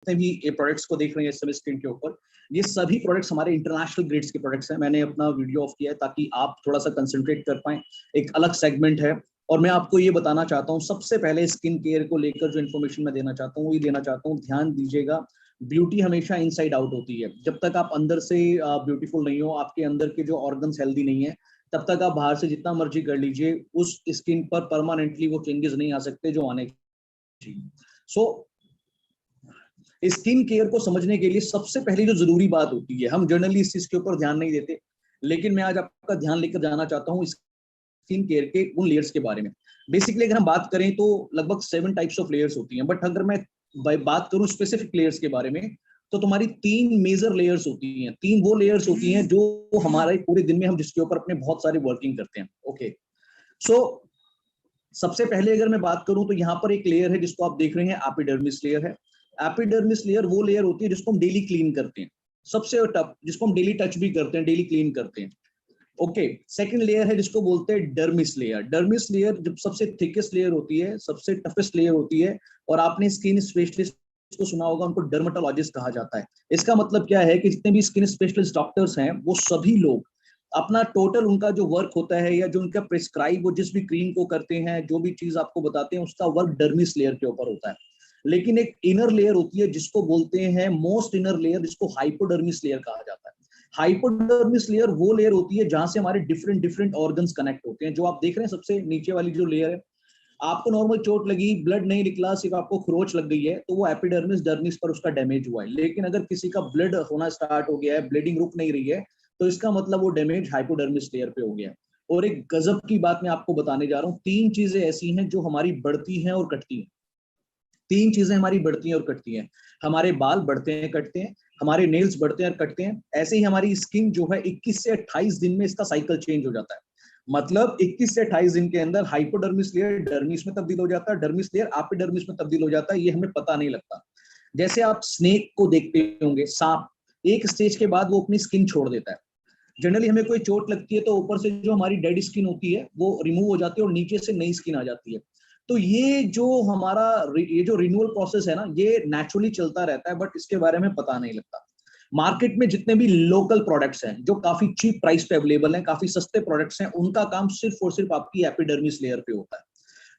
जितने भी ये प्रोडक्ट्स को देख रहे हैं इस समय स्क्रीन के ऊपर, ये सभी प्रोडक्ट्स हमारे इंटरनेशनल ग्रेड्स के प्रोडक्ट्स हैं। मैंने अपना वीडियो ऑफ किया है ताकि आप थोड़ा सा कंसंट्रेट कर पाएं, एक अलग सेगमेंट है। और मैं आपको ये बताना चाहता हूँ, सबसे पहले स्किन केयर को लेकर जो इन्फॉर्मेशन मैं देना चाहता हूँ वो ये देना चाहता हूँ, ध्यान दीजिएगा, ब्यूटी हमेशा इनसाइड आउट होती है। जब तक आप अंदर से ब्यूटीफुल नहीं हो, आपके अंदर के जो ऑर्गन्स हेल्दी नहीं है, तब तक आप बाहर से जितना मर्जी कर लीजिए, उस स्किन पर परमानेंटली वो चेंजेस नहीं आ सकते जो आने चाहिए। सो स्किन केयर को समझने के लिए सबसे पहली जो जरूरी बात होती है, हम जनरली इस चीज के ऊपर ध्यान नहीं देते, लेकिन मैं आज आपका ध्यान लेकर जाना चाहता हूँ स्किन केयर के उन लेयर्स के बारे में। बेसिकली अगर हम बात करें तो लगभग 7 टाइप्स ऑफ लेयर्स होती हैं, बट अगर मैं बात करूं स्पेसिफिक लेयर्स के बारे में, तो तुम्हारी 3 मेजर लेयर्स होती हैं। 3 वो लेयर्स होती हैं जो हमारे पूरे दिन में हम जिसके ऊपर अपने बहुत सारे वर्किंग करते हैं। ओके, सो सबसे पहले अगर मैं बात करूं तो यहाँ पर एक लेयर है जिसको आप देख रहे हैं, एपिडर्मिस लेयर है। एपिडर्मिस लेयर वो लेयर होती है जिसको हम डेली क्लीन करते हैं, सबसे टफ, जिसको हम डेली टच भी करते हैं, डेली क्लीन करते हैं। ओके, सेकंड लेयर है जिसको बोलते हैं डर्मिस लेयर। डर्मिस लेयर जब सबसे थिकेस्ट लेयर होती है, सबसे टफेस्ट लेयर होती है, और आपने स्किन स्पेशलिस्ट को सुना होगा, उनको डर्मेटोलॉजिस्ट कहा जाता है। इसका मतलब क्या है कि जितने भी स्किन स्पेशलिस्ट डॉक्टर्स हैं, वो सभी लोग अपना टोटल उनका जो वर्क होता है या जो उनका प्रिस्क्राइब, वो जिस भी क्रीम को करते हैं, जो भी चीज आपको बताते हैं, उसका वर्क डर्मिस लेयर के ऊपर होता है। लेकिन एक इनर लेयर होती है जिसको बोलते हैं मोस्ट इनर लेयर, जिसको हाइपोडर्मिस लेयर कहा जाता है। हाइपोडर्मिस लेयर वो लेयर होती है जहां से हमारे डिफरेंट डिफरेंट ऑर्गन्स कनेक्ट होते हैं। जो आप देख रहे हैं सबसे नीचे वाली जो लेयर है, आपको नॉर्मल चोट लगी, ब्लड नहीं निकला, सिर्फ आपको खरोच लग गई है, तो वो एपिडर्मिस डर्मिस पर उसका डैमेज हुआ है। लेकिन अगर किसी का ब्लड होना स्टार्ट हो गया है, ब्लीडिंग रुक नहीं रही है, तो इसका मतलब वो डैमेज हाइपोडर्मिस लेयर पे हो गया। और एक गजब की बात मैं आपको बताने जा रहा हूँ, 3 चीजें ऐसी हैं जो हमारी बढ़ती हैं और कटती हैं। 3 चीजें हमारी बढ़ती हैं और कटती हैं। हमारे बाल बढ़ते हैं, कटते हैं, हमारे नेल्स बढ़ते हैं और कटते हैं। ऐसे ही हमारी स्किन जो है 21 से 28 दिन में इसका साइकिल चेंज हो जाता है। मतलब 21 से 28 दिन के अंदर हाइपोडर्मिस लेयर डर्मिस में तब्दील हो जाता है, डर्मिस लेयर एपिडर्मिस में तब्दील हो जाता है। ये हमें पता नहीं लगता। जैसे आप स्नेक को देखते होंगे, सांप, एक स्टेज के बाद वो अपनी स्किन छोड़ देता है। जनरली हमें कोई चोट लगती है तो ऊपर से जो हमारी डेड स्किन होती है वो रिमूव हो जाती है और नीचे से नई स्किन आ जाती है। तो ये जो हमारा ये जो रिन्यूअल प्रोसेस है ना, ये नेचुरली चलता रहता है, बट इसके बारे में पता नहीं लगता। मार्केट में जितने भी लोकल प्रोडक्ट्स हैं जो काफी चीप प्राइस पे अवेलेबल हैं, काफी सस्ते प्रोडक्ट्स हैं, उनका काम सिर्फ और सिर्फ आपकी एपिडर्मिस लेयर पे होता है।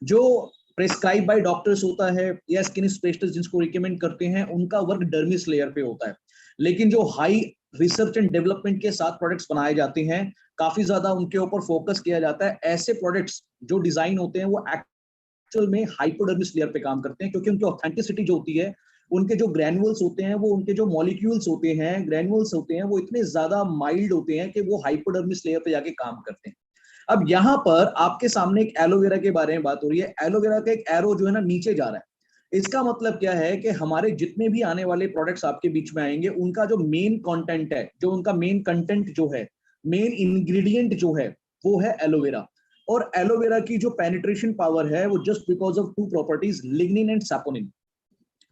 जो प्रेस्क्राइब बाय डॉक्टर्स होता है या स्किन स्पेशलिस्ट जिसको रिकमेंड करते हैं, उनका वर्क डर्मिस लेयर पे होता है। लेकिन जो हाई रिसर्च एंड डेवलपमेंट के साथ प्रोडक्ट्स बनाए जाते हैं, काफी ज्यादा उनके ऊपर फोकस किया जाता है। ऐसे प्रोडक्ट्स जो डिजाइन होते हैं वो एक्चुअल में हाइपोडर्मिस लेयर पे काम करते हैं, क्योंकि उनकी ऑथेंटिसिटी जो होती है, उनके जो ग्रैन्युल्स होते हैं, वो उनके जो मॉलिक्यूल्स होते हैं, ग्रैन्युल्स होते हैं, वो इतने ज्यादा माइल्ड होते हैं कि वो हाइपोडर्मिस लेयर पे जाके काम करते हैं। अब यहाँ पर आपके सामने एक एलोवेरा के बारे में बात हो रही है। एलोवेरा का एक एरो जो है ना नीचे जा रहा है। इसका मतलब क्या है कि हमारे जितने भी आने वाले प्रोडक्ट्स आपके बीच में आएंगे, उनका जो मेन कंटेंट है, जो उनका मेन कंटेंट जो है, मेन इंग्रेडिएंट जो है, वो है एलोवेरा। और एलोवेरा की जो पेनिट्रेशन पावर है, वो just because of 2 properties, lignin and saponin.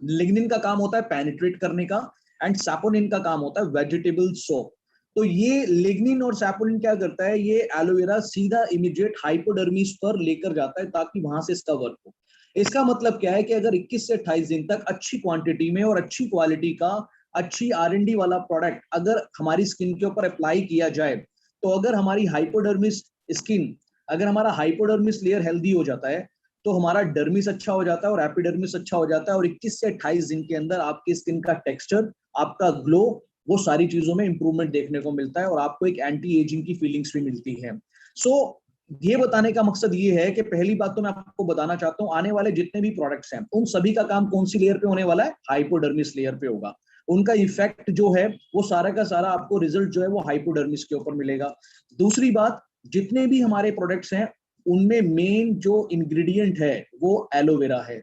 Lignin का काम होता है पेनिट्रेट करने का, एंड सैपोनिन का काम होता है वेजिटेबल सोप। तो ये लिग्निन और सैपोनिन क्या करता है, ये एलोवेरा सीधा इमीडिएट हाइपोडर्मिस पर लेकर जाता है ताकि वहां से इसका वर्क हो। इसका मतलब क्या है कि अगर 21 से 28 दिन तक अच्छी क्वांटिटी में और अच्छी क्वालिटी का, अच्छी R&D वाला प्रोडक्ट अगर हमारी स्किन के ऊपर अप्लाई किया जाए, तो अगर हमारी हाइपोडर्मिस स्किन, अगर हमारा हाइपोडर्मिस लेयर हेल्दी हो जाता है, तो हमारा डर्मिस अच्छा हो जाता है और एपिडर्मिस अच्छा हो जाता है, और 21 से 28 दिन के अंदर आपकी स्किन का टेक्सचर, आपका ग्लो, वो सारी चीजों में इंप्रूवमेंट देखने को मिलता है, और आपको एक एंटी एजिंग की फीलिंग्स भी मिलती है। सो ये बताने का मकसद ये है कि पहली बात तो मैं आपको बताना चाहता हूँ, आने वाले जितने भी प्रोडक्ट्स हैं, उन सभी का काम कौन सी लेयर पे होने वाला है, हाइपोडर्मिस लेयर पे होगा। उनका इफेक्ट जो है वो सारा का सारा आपको रिजल्ट जो है वो हाइपोडर्मिस के ऊपर मिलेगा। दूसरी बात, जितने भी हमारे प्रोडक्ट्स हैं, उनमें मेन जो इंग्रेडिएंट है वो एलोवेरा है।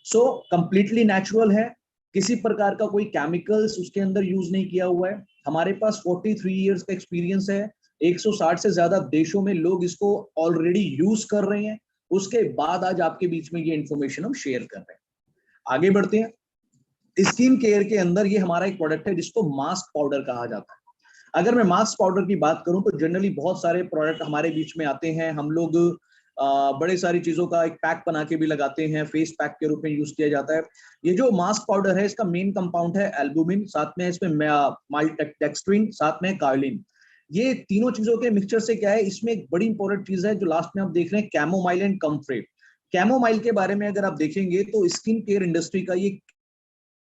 सो कंप्लीटली नेचुरल है, किसी प्रकार का कोई केमिकल्स उसके अंदर यूज नहीं किया हुआ है। हमारे पास 43 इयर्स का एक्सपीरियंस है, 160 से ज्यादा देशों में लोग इसको ऑलरेडी यूज कर रहे हैं। उसके बाद आज आपके बीच में ये इंफॉर्मेशन हम शेयर कर रहे हैं। आगे बढ़ते हैं। स्किन केयर के अंदर ये हमारा एक प्रोडक्ट है जिसको मास्क पाउडर कहा जाता है। अगर मैं मास्क पाउडर की बात करूं तो जनरली बहुत सारे प्रोडक्ट हमारे बीच में आते हैं। हम लोग बड़े सारी चीजों का एक पैक बना के भी लगाते हैं, फेस पैक के रूप में यूज किया जाता है। ये जो मास्क पाउडर है इसका मेन कंपाउंड है एल्बुमिन, साथ में इसमें माल्टोडेक्स्ट्रिन, साथ में कार्लिन। ये तीनों चीजों के मिक्सचर से क्या है, इसमें एक बड़ी इंपॉर्टेंट चीज है जो लास्ट में आप देख रहे हैं, कैमोमाइल एंड कम्फरे। कैमोमाइल के बारे में अगर आप देखेंगे तो स्किन केयर इंडस्ट्री का ये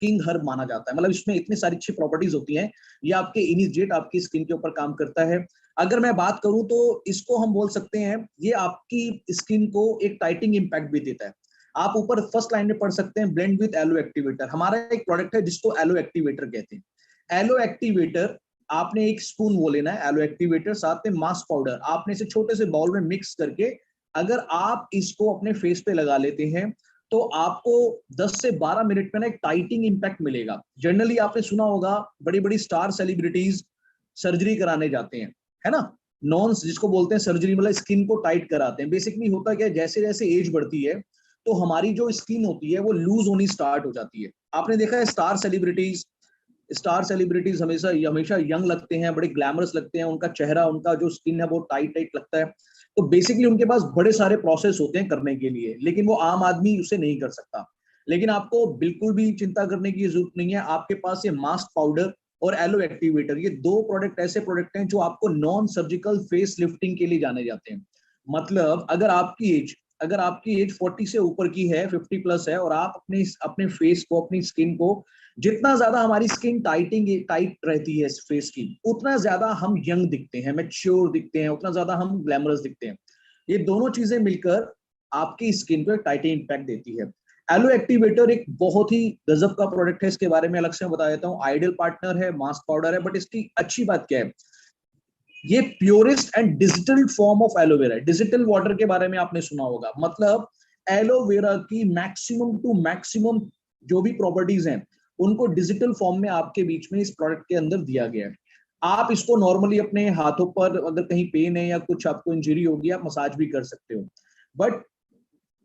किंग हर्ब माना जाता है, मतलब इसमें इतनी सारी अच्छी प्रॉपर्टीज होती हैं, ये आपके इमीडिएट आपकी स्किन के ऊपर काम करता है। अगर मैं बात करूं तो इसको हम बोल सकते हैं ये आपकी स्किन को एक टाइटिंग इंपैक्ट भी देता है। आप ऊपर फर्स्ट लाइन में पढ़ सकते हैं, ब्लेंड विद एलो एक्टिवेटर, हमारा एक प्रोडक्ट है जिसको एलो एक्टिवेटर कहते हैं। एलो एक्टिवेटर आपने एक स्पून वो लेना है एलो एक्टिवेटर, साथ में मास्क पाउडर आपने इसे छोटे से बाउल में मिक्स करके अगर आप इसको अपने फेस पे लगा लेते हैं तो आपको 10 से 12 मिनट में ना एक टाइटिंग इंपैक्ट मिलेगा। जनरली आपने सुना होगा बड़ी बड़ी स्टार सेलिब्रिटीज सर्जरी कराने जाते हैं, है ना, नॉन्स जिसको बोलते हैं सर्जरी, मतलब स्किन को टाइट कराते हैं। बेसिकली होता क्या है, जैसे जैसे एज बढ़ती है तो हमारी जो स्किन होती है वो लूज होनी स्टार्ट हो जाती है। आपने देखा है स्टार सेलिब्रिटीज हमेशा हमेशा यंग लगते हैं, बड़े ग्लैमरस लगते हैं, उनका चेहरा, उनका जो स्किन है वो टाइट टाइट लगता है। तो बेसिकली उनके पास बड़े सारे प्रोसेस होते हैं करने के लिए, लेकिन वो आम आदमी उसे नहीं कर सकता। लेकिन आपको बिल्कुल भी चिंता करने की जरूरत नहीं है, आपके पास ये मास्क पाउडर और एलो एक्टिवेटर, ये दो प्रोडक्ट ऐसे प्रोडक्ट हैं जो आपको नॉन सर्जिकल फेस लिफ्टिंग के लिए जाने जाते हैं। मतलब अगर आपकी एज 40 से ऊपर की है, 50 प्लस है, और आप अपने अपने फेस को, अपनी स्किन को, जितना ज्यादा हमारी स्किन टाइट रहती है फेस की, उतना ज्यादा हम यंग दिखते हैं, मैच्योर दिखते हैं, उतना ज्यादा हम ग्लैमरस दिखते हैं। ये दोनों चीजें मिलकर आपकी स्किन को टाइटिंग इंपैक्ट देती है। एलो एक्टिवेटर एक बहुत ही गजब का प्रोडक्ट है, इसके बारे में अलग से बता देता हूँ। आइडियल पार्टनर है, मास्क पाउडर है, बट इसकी अच्छी बात क्या है, ये purest and digital form of aloe vera है। डिजिटल वाटर के बारे में आपने सुना होगा, मतलब एलोवेरा की मैक्सिमम टू मैक्सिमम जो भी प्रॉपर्टीज हैं उनको डिजिटल फॉर्म में आपके बीच में इस प्रोडक्ट के अंदर दिया गया है। आप इसको नॉर्मली अपने हाथों पर अगर कहीं पेन है या कुछ आपको इंजरी होगी, आप मसाज भी कर सकते हो, बट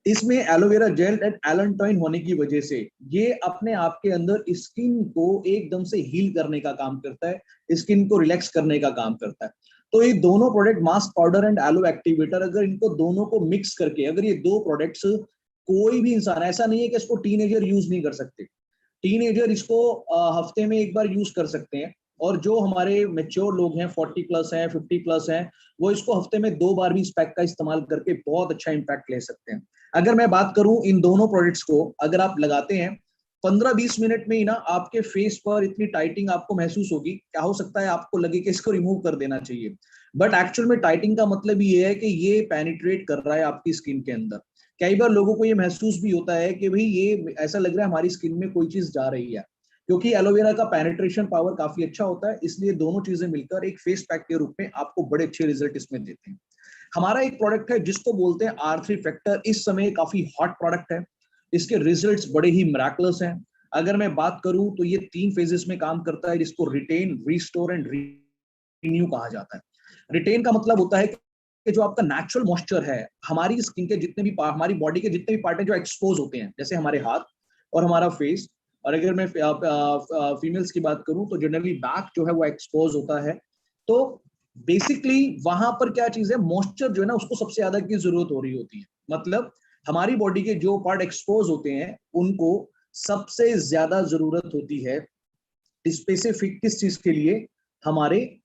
इसमें एलोवेरा जेल एंड एलेंटोइन होने की वजह से ये अपने आप के अंदर स्किन को एकदम से हील करने का काम करता है, स्किन को रिलैक्स करने का काम करता है। तो ये दोनों product, mask powder and aloe activator, अगर इनको दोनों को मिक्स करके, अगर ये दो प्रोडक्ट्स, कोई भी इंसान, ऐसा नहीं है कि इसको टीनेजर यूज नहीं कर सकते, टीनेजर इसको हफ्ते में एक बार यूज कर सकते हैं, और जो हमारे मेच्योर लोग हैं, 40 प्लस हैं, 50 प्लस हैं, वो इसको हफ्ते में 2 बार भी इस पैक का इस्तेमाल करके बहुत अच्छा इंपैक्ट ले सकते हैं। अगर मैं बात करूं इन दोनों प्रोडक्ट्स को अगर आप लगाते हैं 15-20 मिनट में ही ना, आपके फेस पर इतनी टाइटिंग आपको महसूस होगी, क्या हो सकता है आपको लगे कि इसको रिमूव कर देना चाहिए, बट एक्चुअल में टाइटिंग का मतलब ये है कि ये पेनिट्रेट कर रहा है आपकी स्किन के अंदर। कई बार लोगों को ये महसूस भी होता है कि भाई ये ऐसा लग रहा है हमारी स्किन में कोई चीज जा रही है, क्योंकि एलोवेरा का पेनिट्रेशन पावर काफी अच्छा होता है, इसलिए दोनों चीजें मिलकर एक फेस पैक के रूप में आपको बड़े अच्छे रिजल्ट इसमें देते हैं। हमारा एक प्रोडक्ट है जिसको बोलते हैं R3 फैक्टर, इस समय काफी हॉट प्रोडक्ट है, इसके रिजल्ट्स बड़े ही मिराकुलस हैं। अगर मैं बात करूं तो ये 3 फेजेस में काम करता है, जिसको रिटेन, रिस्टोर एंड रिन्यू कहा जाता है। रिटेन का मतलब होता है कि जो आपका नेचुरल मॉइस्चर है, हमारी स्किन के जितने भी हमारी बॉडी के जितने भी पार्ट हैं जो एक्सपोज होते हैं, जैसे हमारे हाथ और हमारा फेस, और अगर मैं फीमेल्स की बात करूं तो जनरली बैक जो है वो एक्सपोज होता है। तो बेसिकली वहां पर क्या चीज है, मॉइस्चर जो है ना उसको सबसे ज्यादा की जरूरत हो रही होती है। मतलब हमारी बॉडी के जो पार्ट एक्सपोज होते हैं उनको सबसे ज्यादा जरूरत होती है स्पेसिफिक किस चीज के लिए, हमारे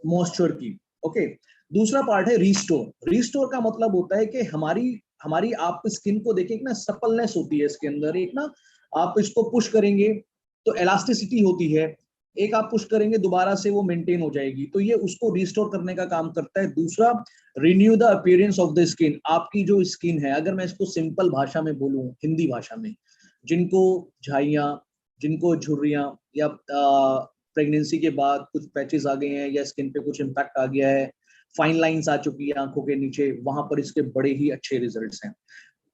मॉइस्चर की। ओके, दूसरा पार्ट है रिस्टोर। रिस्टोर का मतलब होता है कि हमारी हमारी आप स्किन को देखिए, एक ना सपलनेस होती है इसके अंदर, एक ना आप इसको पुश करेंगे तो इलास्टिसिटी होती है, एक आप पुश करेंगे दोबारा से वो मेंटेन हो जाएगी, तो ये उसको रिस्टोर करने का काम करता है। दूसरा, renew the appearance of the skin. आपकी जो स्किन है, अगर मैं इसको सिंपल भाषा में बोलूं, हिंदी भाषा में, जिनको झाइयां, जिनको झुर्रियां, या प्रेगनेंसी के बाद कुछ पैचेस आ गए हैं या स्किन पे कुछ इम्पैक्ट आ गया है, फाइन लाइंस आ चुकी है आंखों के नीचे, वहां पर इसके बड़े ही अच्छे रिजल्ट्स हैं।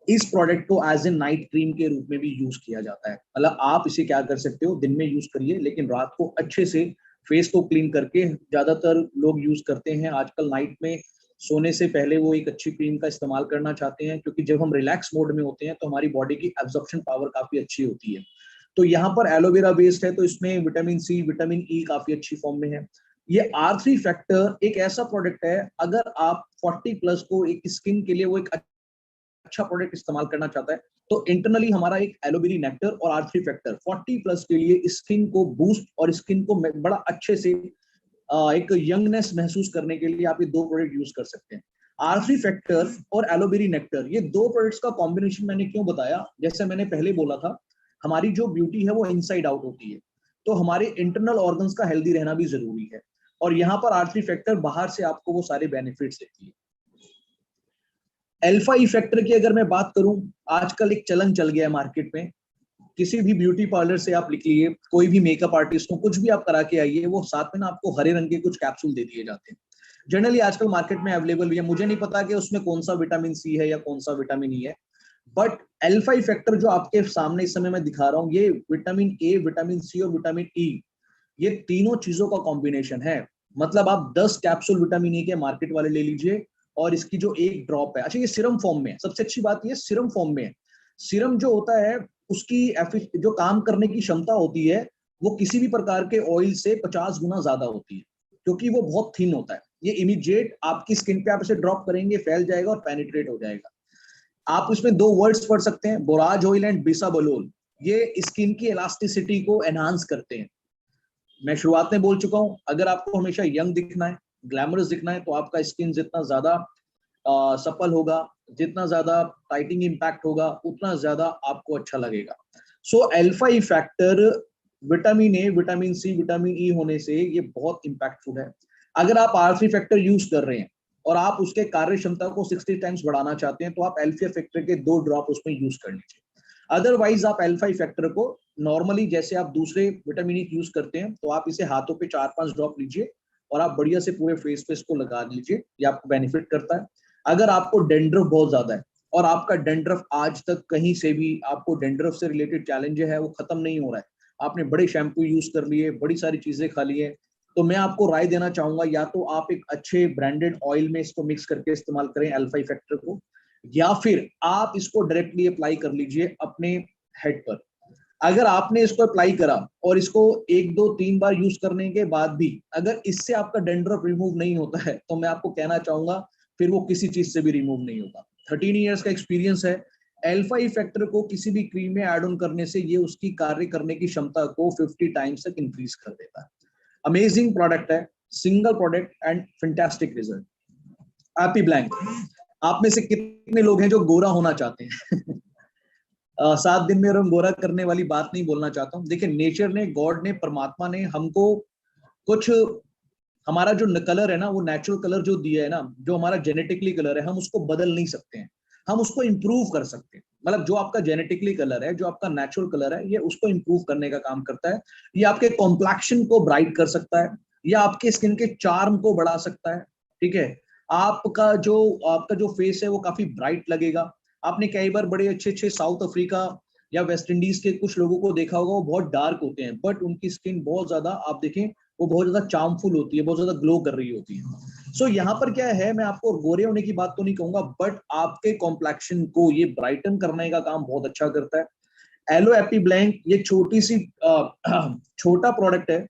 इस प्रोडक्ट को एज ए नाइट क्रीम के रूप में भी यूज किया जाता है। मतलब आप इसे क्या कर सकते हो, दिन में यूज करिए, लेकिन रात को अच्छे से फेस को क्लीन करके, ज्यादातर लोग यूज करते हैं आजकल नाइट में सोने से पहले वो एक अच्छी क्रीम का इस्तेमाल करना चाहते हैं, क्योंकि जब हम रिलैक्स मोड में होते हैं तो हमारी बॉडी की एब्जॉर्प्शन पावर काफी अच्छी होती है। तो यहाँ पर एलोवेरा बेस्ड है, तो इसमें विटामिन सी, विटामिन ई काफी अच्छी फॉर्म में है। ये R3 फैक्टर एक ऐसा प्रोडक्ट है, अगर आप 40 प्लस को एक स्किन के लिए वो एक अच्छा प्रोडक्ट इस्तेमाल करना चाहता है, तो इंटरनली हमारा एक एलोवेरा नेक्टर और R3 फैक्टर 40 प्लस के लिए स्किन को बूस्ट और स्किन को बड़ा अच्छे से एक यंगनेस महसूस करने के लिए आप ये दो प्रोडक्ट यूज कर सकते हैं। R3 फैक्टर और एलोवेरा नेक्टर, ये दो प्रोडक्ट्स का कॉम्बिनेशन मैंने क्यों बताया, जैसे मैंने पहले बोला था, हमारी जो ब्यूटी है वो इनसाइड आउट होती है, तो हमारे इंटरनल ऑर्गन्स का हेल्दी रहना भी जरूरी है, और यहाँ पर R3 फैक्टर बाहर से आपको वो सारे बेनिफिट्स देती है। अल्फा ई फैक्टर की अगर मैं बात करूं, आजकल एक चलन चल गया है मार्केट में, किसी भी ब्यूटी पार्लर से आप लिख लिए, कोई भी मेकअप आर्टिस्ट को कुछ भी आप करा के आइए, वो साथ में ना आपको हरे रंग के कुछ कैप्सूल दे दिए जाते हैं। जनरली आजकल मार्केट में अवेलेबल भी है, मुझे नहीं पता कि उसमें कौन सा विटामिन सी है या कौन सा विटामिन ई है, बट अल्फा ई फैक्टर जो आपके सामने इस समय मैं दिखा रहा हूँ, ये विटामिन ए, विटामिन सी और विटामिन ई, ये तीनों चीजों का कॉम्बिनेशन है। मतलब आप 10 कैप्सूल विटामिन ई के मार्केट वाले ले लीजिए, और इसकी जो एक ड्रॉप है, अच्छा ये सीरम फॉर्म में है, सबसे अच्छी बात ये सीरम फॉर्म में है। सीरम जो होता है उसकी जो काम करने की क्षमता होती है वो किसी भी प्रकार के ऑयल से 50 गुना ज्यादा होती है, क्योंकि वो बहुत थिन होता है। ये इमीडिएट आपकी स्किन पे आप इसे ड्रॉप करेंगे, फैल जाएगा और पेनिट्रेट हो जाएगा। आप उसमें दो वर्ड्स पढ़ सकते हैं, बोराज ऑयल एंड बिसाबोलोल, ये स्किन की इलास्टिसिटी को एनहांस करते हैं। मैं शुरुआत में बोल चुका हूं, अगर आपको हमेशा यंग दिखना है, ग्लैमरस दिखना है, तो आपका स्किन जितना ज्यादा सफल होगा, जितना ज्यादा टाइटिंग इंपैक्ट होगा, उतना ज्यादा आपको अच्छा लगेगा। So alpha E factor vitamin A, vitamin C, vitamin E होने से ये बहुत इंपैक्टफुल है। अगर आप R3 फैक्टर यूज कर रहे हैं और आप उसके कार्य क्षमता को 60 टाइम्स बढ़ाना चाहते हैं, तो आप अल्फा फैक्टर के 2 ड्रॉप उसमें यूज कर लीजिए। अदरवाइज आप अल्फा फैक्टर को नॉर्मली जैसे आप दूसरे विटामिन ई यूज करते हैं, तो आप इसे हाथों पे 4-5 ड्रॉप लीजिए और आप बढ़िया से पूरे फेस पे इसको लगा लीजिए, ये आपको बेनिफिट करता है। अगर आपको डेंड्रफ बहुत ज्यादा है और आपका डेंड्रफ आज तक कहीं से भी आपको डेंड्रफ से रिलेटेड चैलेंज है वो खत्म नहीं हो रहा है, आपने बड़े शैम्पू यूज कर लिए, बड़ी सारी चीजें खा ली है, तो मैं आपको राय देना चाहूंगा, या तो आप एक अच्छे ब्रांडेड ऑयल में इसको मिक्स करके इस्तेमाल करें अल्फा फैक्टर को, या फिर आप इसको डायरेक्टली अप्लाई कर लीजिए अपने हेड पर। अगर आपने इसको अप्लाई करा और इसको 1-2-3 बार यूज करने के बाद भी अगर इससे आपका डेंड्रफ रिमूव नहीं होता है, तो मैं आपको कहना चाहूंगा फिर वो किसी चीज से भी रिमूव नहीं होगा। 13 इयर्स का एक्सपीरियंस है। अल्फा ई फैक्टर को किसी भी क्रीम में ऐड ऑन करने से ये उसकी कार्य करने की क्षमता को 50 टाइम्स तक इंक्रीज कर देता है। अमेजिंग प्रोडक्ट है, single product and fantastic result. Happy blank, आप में से कितने लोग हैं जो गोरा होना चाहते हैं? 7 दिन में रंग गोरा करने वाली बात नहीं बोलना चाहता हूँ। देखिए, नेचर ने, गॉड ने, परमात्मा ने हमको कुछ, हमारा जो कलर है ना, वो नेचुरल कलर जो दिया है ना, जो हमारा जेनेटिकली कलर है, हम उसको बदल नहीं सकते हैं, हम उसको इंप्रूव कर सकते हैं। मतलब जो आपका जेनेटिकली कलर है, जो आपका नेचुरल कलर है, ये उसको इंप्रूव करने का काम करता है। ये आपके कॉम्प्लेक्शन को ब्राइट कर सकता है, या आपके स्किन के चार्म को बढ़ा सकता है। ठीक है, आपका जो फेस है वो काफी ब्राइट लगेगा। आपने कई बार बड़े अच्छे अच्छे साउथ अफ्रीका या वेस्ट इंडीज के कुछ लोगों को देखा होगा, वो बहुत डार्क होते हैं, बट उनकी स्किन बहुत ज्यादा, आप देखें, वो बहुत ज्यादा चार्मफुल होती है, बहुत ज्यादा ग्लो कर रही होती है। सो यहाँ पर क्या है, मैं आपको गोरे होने की बात तो नहीं कहूंगा, बट आपके कॉम्प्लेक्शन को ये ब्राइटन करने का काम बहुत अच्छा करता है। एलो एपी ब्लैंक, ये छोटी सी छोटा प्रोडक्ट है,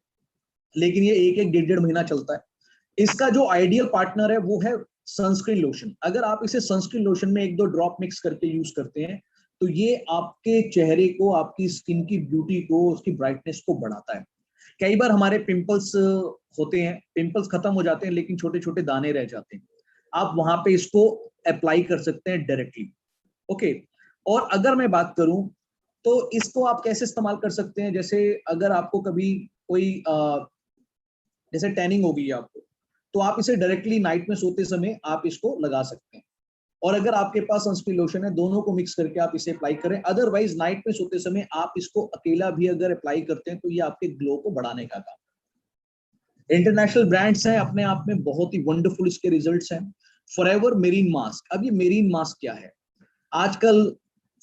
लेकिन ये 1-1, 1.5 महीना चलता है। इसका जो आइडियल पार्टनर है वो है सनस्क्रीन लोशन। अगर आप इसे सनस्क्रीन लोशन में 1-2 ड्रॉप मिक्स करके यूज करते हैं, तो ये आपके चेहरे को, आपकी स्किन की ब्यूटी को, उसकी ब्राइटनेस को बढ़ाता है। कई बार हमारे पिंपल्स होते हैं, पिंपल्स खत्म हो जाते हैं, लेकिन छोटे छोटे दाने रह जाते हैं, आप वहां पे इसको अप्लाई कर सकते हैं डायरेक्टली। ओके, और अगर मैं बात करूं तो इसको आप कैसे इस्तेमाल कर सकते हैं, जैसे अगर आपको कभी कोई जैसे टैनिंग हो गई है आपको, तो आप इसे डायरेक्टली नाइट में सोते समय आप इसको लगा सकते हैं, और अगर आपके पास सनस्क्रीन लोशन है, दोनों को मिक्स करके आप इसे अप्लाई करें। अदरवाइज नाइट में सोते समय आप इसको अकेला भी अगर अप्लाई करते हैं, तो ये आपके ग्लो को बढ़ाने का काम। इंटरनेशनल ब्रांड्स हैं, अपने आप में बहुत ही वंडरफुल इसके रिजल्ट्स हैं। फॉरएवर मेरीन मास्क, अब ये मेरीन मास्क क्या है, आजकल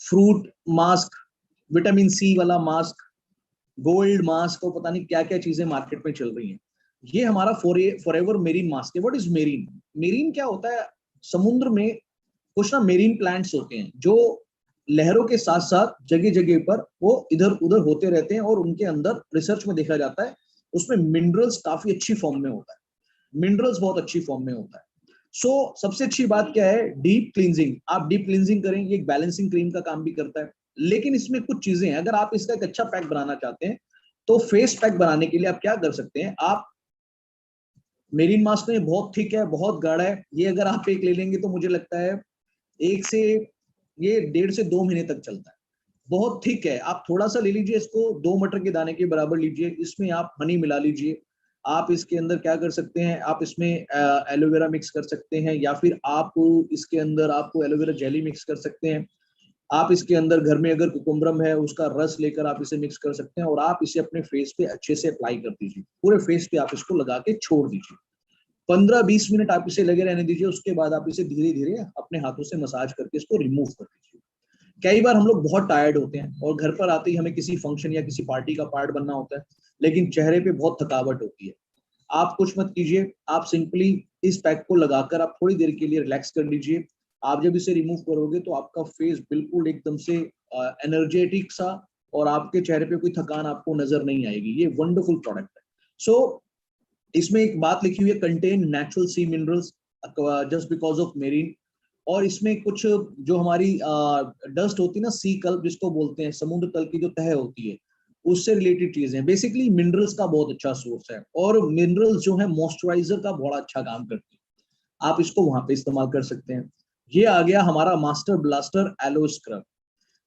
फ्रूट मास्क, विटामिन सी वाला मास्क, गोल्ड मास्क, और पता नहीं क्या क्या चीजें मार्केट में चल रही हैं। ये हमारा फॉरएवर मेरीन मास्क है। What is marine? मेरीन क्या होता है, समुद्र में कुछ ना मेरीन प्लांट्स होते हैं जो लहरों के साथ साथ जगह जगह पर वो इधर उधर होते रहते हैं, और उनके अंदर रिसर्च में देखा जाता है उसमें मिनरल्स काफी अच्छी फॉर्म में होता है, मिनरल्स बहुत अच्छी फॉर्म में होता है। सो सबसे अच्छी बात क्या है, डीप क्लींजिंग। आप डीप क्लींजिंग करें, ये एक बैलेंसिंग क्रीम का काम भी करता है। लेकिन इसमें कुछ चीजें हैं, अगर आप इसका एक अच्छा पैक बनाना चाहते हैं तो फेस पैक बनाने के लिए आप क्या कर सकते हैं, आप मेरीन मास्क में बहुत थिक है, बहुत गाढ़ा है, ये अगर आप एक ले लेंगे तो मुझे लगता है एक से ये 1.5 से 2 महीने तक चलता है। बहुत थिक है, आप थोड़ा सा ले लीजिए इसको, 2 मटर के दाने के बराबर लीजिए, इसमें आप हनी मिला लीजिए। आप इसके अंदर क्या कर सकते हैं, आप इसमें एलोवेरा मिक्स कर सकते हैं, या फिर आप इसके अंदर आपको एलोवेरा जेली मिक्स कर सकते हैं। आप इसके अंदर घर में अगर कुकुम्बरम है उसका रस लेकर आप इसे मिक्स कर सकते हैं, और आप इसे अपने फेस पे अच्छे से अप्लाई कर दीजिए, पूरे फेस पे आप इसको लगा के छोड़ दीजिए। 15-20 मिनट आप इसे लगे रहने दीजिए, उसके बाद आप इसे धीरे धीरे अपने हाथों से मसाज करके इसको रिमूव कर दीजिए। कई बार हम लोग बहुत टायर्ड होते हैं और घर पर आते ही हमें किसी फंक्शन या किसी पार्टी का पार्ट बनना होता है, लेकिन चेहरे पे बहुत थकावट होती है। आप कुछ मत कीजिए, आप सिंपली इस पैक को लगाकर आप थोड़ी देर के लिए रिलैक्स कर लीजिए। आप जब इसे रिमूव करोगे तो आपका फेस बिल्कुल एकदम से एनर्जेटिक सा, और आपके चेहरे पे कोई थकान आपको नजर नहीं आएगी। ये वंडरफुल प्रोडक्ट है। सो इसमें एक बात लिखी हुई है, contain natural sea minerals just because of marine. और इसमें कुछ जो हमारी डस्ट होती है ना, सी कल्प जिसको बोलते हैं, समुद्र तल की जो तह होती है, उससे रिलेटेड चीजें, बेसिकली मिनरल्स का बहुत अच्छा सोर्स है। और मिनरल्स जो है मॉइस्चराइजर का बड़ा अच्छा काम करती है, आप इसको वहां पे इस्तेमाल कर सकते हैं। ये आ गया हमारा मास्टर ब्लास्टर एलो स्क्रब।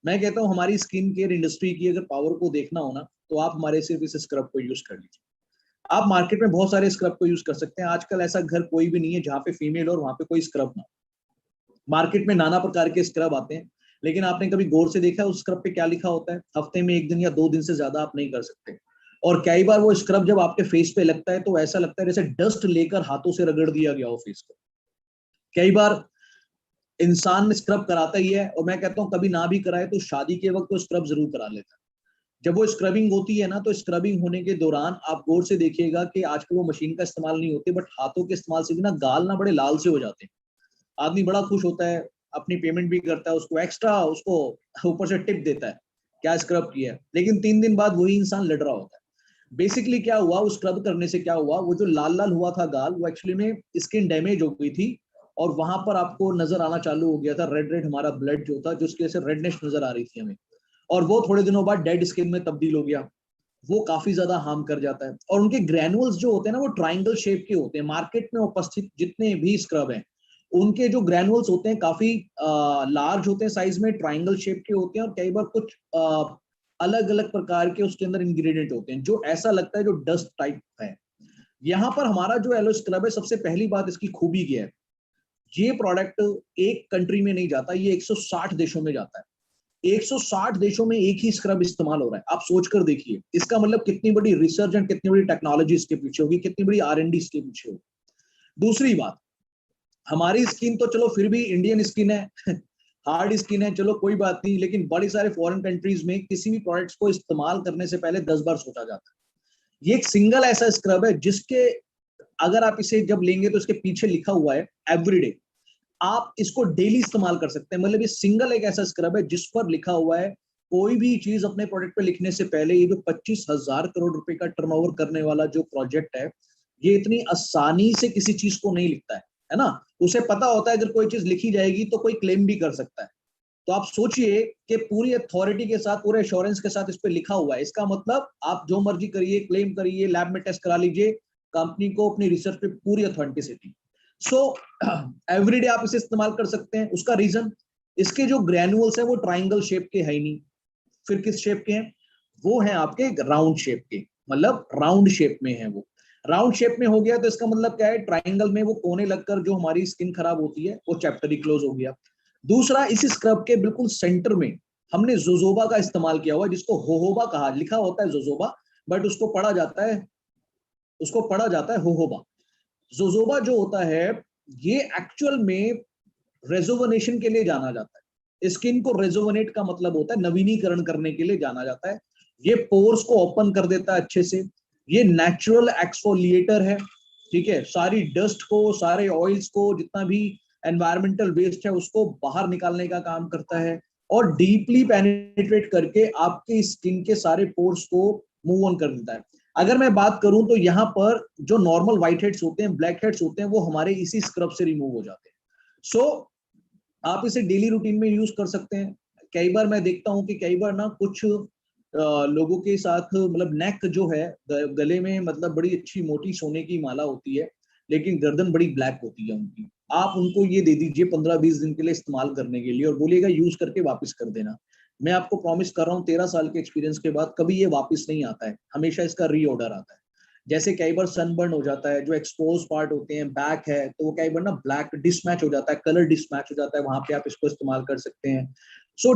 मैं कहता हूँ हमारी स्किन केयर इंडस्ट्री की अगर पावर को देखना हो ना, तो आप हमारे सिर्फ इस स्क्रब को यूज कर लीजिए। आप मार्केट में बहुत सारे स्क्रब को यूज कर सकते हैं, आजकल ऐसा घर कोई भी नहीं है जहाँ पे फीमेल और वहां पे कोई स्क्रब ना। मार्केट में नाना प्रकार के स्क्रब आते हैं, लेकिन आपने कभी गौर से देखा है उस स्क्रब पे क्या लिखा होता है? हफ्ते में 1 दिन या 2 दिन से ज्यादा आप नहीं कर सकते। और कई बार वो स्क्रब जब आपके फेस पे लगता है तो ऐसा लगता है जैसे डस्ट लेकर हाथों से रगड़ दिया गया हो फेस को। कई बार इंसान स्क्रब कराता ही है, और मैं कहता हूँ कभी ना भी कराए तो शादी के वक्त तो स्क्रब जरूर करा लेता है। जब वो स्क्रबिंग होती है ना, तो स्क्रबिंग होने के दौरान आप गौर से देखिएगा कि आजकल वो मशीन का इस्तेमाल नहीं होती, बट हाथों के इस्तेमाल से भी ना गाल ना बड़े लाल से हो जाते हैं। आदमी बड़ा खुश होता है, अपनी पेमेंट भी करता है, उसको एक्स्ट्रा उसको ऊपर से टिप देता है, क्या स्क्रब किया है। लेकिन 3 दिन बाद वही इंसान लड़ रहा होता है। बेसिकली क्या हुआ, उस स्क्रब करने से क्या हुआ, वो जो लाल लाल हुआ था गाल, वो एक्चुअली में स्किन डैमेज हो गई थी, और वहां पर आपको नजर आना चालू हो गया था रेड रेड, हमारा ब्लड जो था, जिसकी वजह से रेडनेस नजर आ रही थी हमें। और वो थोड़े दिनों बाद डेड स्किन में तब्दील हो गया। वो काफी ज्यादा हार्म कर जाता है। और उनके ग्रैनुअल्स जो होते हैं ना, वो ट्राइंगल शेप के होते हैं। मार्केट में उपस्थित जितने भी स्क्रब हैं, उनके जो ग्रैनुअल्स होते हैं काफी लार्ज होते हैं साइज में, ट्राइंगल शेप के होते हैं, और कई बार कुछ अलग अलग प्रकार के उसके अंदर इंग्रेडिएंट होते हैं, जो ऐसा लगता है जो डस्ट टाइप है। यहाँ पर हमारा जो एलो स्क्रब है, सबसे पहली बात इसकी खूबी क्या है, ये प्रोडक्ट एक कंट्री में नहीं जाता, ये 160 देशों में जाता है। 160 देशों में एक ही स्क्रब इस्तेमाल हो रहा है। आप सोचकर देखिए, इसका मतलब कितनी बड़ी रिसर्च एंड कितनी बड़ी टेक्नोलॉजी इसके पीछे होगी, कितनी बड़ी R&D इसके पीछे होगी। दूसरी बात, हमारी स्किन तो चलो फिर भी इंडियन स्किन है हार्ड स्किन है, चलो कोई बात नहीं, लेकिन बड़ी सारे फॉरेन कंट्रीज में किसी भी प्रोडक्ट्स को इस्तेमाल करने से पहले 10 बार सोचा जाता है। ये एक सिंगल ऐसा स्क्रब है जिसके अगर आप इसे जब लेंगे तो इसके पीछे लिखा हुआ है एवरीडे। आप इसको डेली इस्तेमाल कर सकते हैं। मतलब ये सिंगल एक ऐसा स्क्रब है जिस पर लिखा हुआ है, कोई भी चीज अपने प्रोडक्ट पे लिखने से पहले, ये जो 25,000 करोड़ रुपए का टर्नओवर करने वाला जो प्रोजेक्ट है, ये इतनी आसानी से किसी चीज को नहीं लिखता है ना। उसे पता होता है अगर कोई चीज लिखी जाएगी तो कोई क्लेम भी कर सकता है। तो आप सोचिए कि पूरी अथॉरिटी के साथ, पूरे एश्योरेंस के साथ इस पे लिखा हुआ है। इसका मतलब आप जो मर्जी करिए, क्लेम करिए, लैब में टेस्ट करा लीजिए, कंपनी को अपनी रिसर्च पे पूरी अथेंटिसिटी। सो एवरीडे आप इसे इस्तेमाल कर सकते हैं। उसका रीजन, इसके जो ग्रैनुअल्स है वो ट्राइंगल शेप के है ही नहीं। फिर किस शेप के हैं? वो हैं आपके राउंड शेप के, मतलब राउंड शेप में है वो। राउंड शेप में हो गया तो इसका मतलब क्या है, ट्राइंगल में वो कोने लगकर जो हमारी स्किन खराब होती है वो चैप्टर ही क्लोज हो गया। दूसरा, इस स्क्रब के बिल्कुल सेंटर में हमने जोजोबा का इस्तेमाल किया हुआ, जिसको होहोबा कहा, लिखा होता है जोजोबा, बट उसको पढ़ा जाता है होहोबा। जोजोबा जो होता है, ये एक्चुअल में रेजोवनेशन के लिए जाना जाता है। स्किन को रेजोवनेट का मतलब होता है नवीनीकरण करने के लिए जाना जाता है। ये पोर्स को ओपन कर देता है अच्छे से। ये नेचुरल एक्सफोलिएटर है, ठीक है। सारी डस्ट को, सारे ऑयल्स को, जितना भी एनवायरमेंटल वेस्ट है उसको बाहर निकालने का काम करता है, और डीपली पेनिट्रेट करके आपके स्किन के सारे पोर्स को मूव ऑन कर देता है। अगर मैं बात करूं तो यहाँ पर जो नॉर्मल व्हाइट हेड्स होते हैं, ब्लैक हेड्स होते हैं, वो हमारे इसी स्क्रब से रिमूव हो जाते हैं। सो आप इसे डेली रूटीन में यूज कर सकते हैं। कई बार मैं देखता हूँ कि कई बार ना कुछ लोगों के साथ मतलब नेक जो है, गले में मतलब बड़ी अच्छी मोटी सोने की माला होती है, लेकिन गर्दन बड़ी ब्लैक होती है उनकी। आप उनको ये दे दीजिए 15-20 दिन के लिए इस्तेमाल करने के लिए और बोलिएगा यूज करके वापस कर देना। मैं आपको प्रॉमिस कर रहा हूँ 13 साल के एक्सपीरियंस के बाद कभी ये वापस नहीं आता है, हमेशा इसका रीऑर्डर आता है। जैसे कई बार सनबर्न हो जाता है, जो एक्सपोज पार्ट होते हैं, बैक है, तो वो कई बार ना ब्लैक डिसमैच हो जाता है, कलर डिसमैच हो जाता है, वहां पे आप इसको इस्तेमाल कर सकते हैं। सो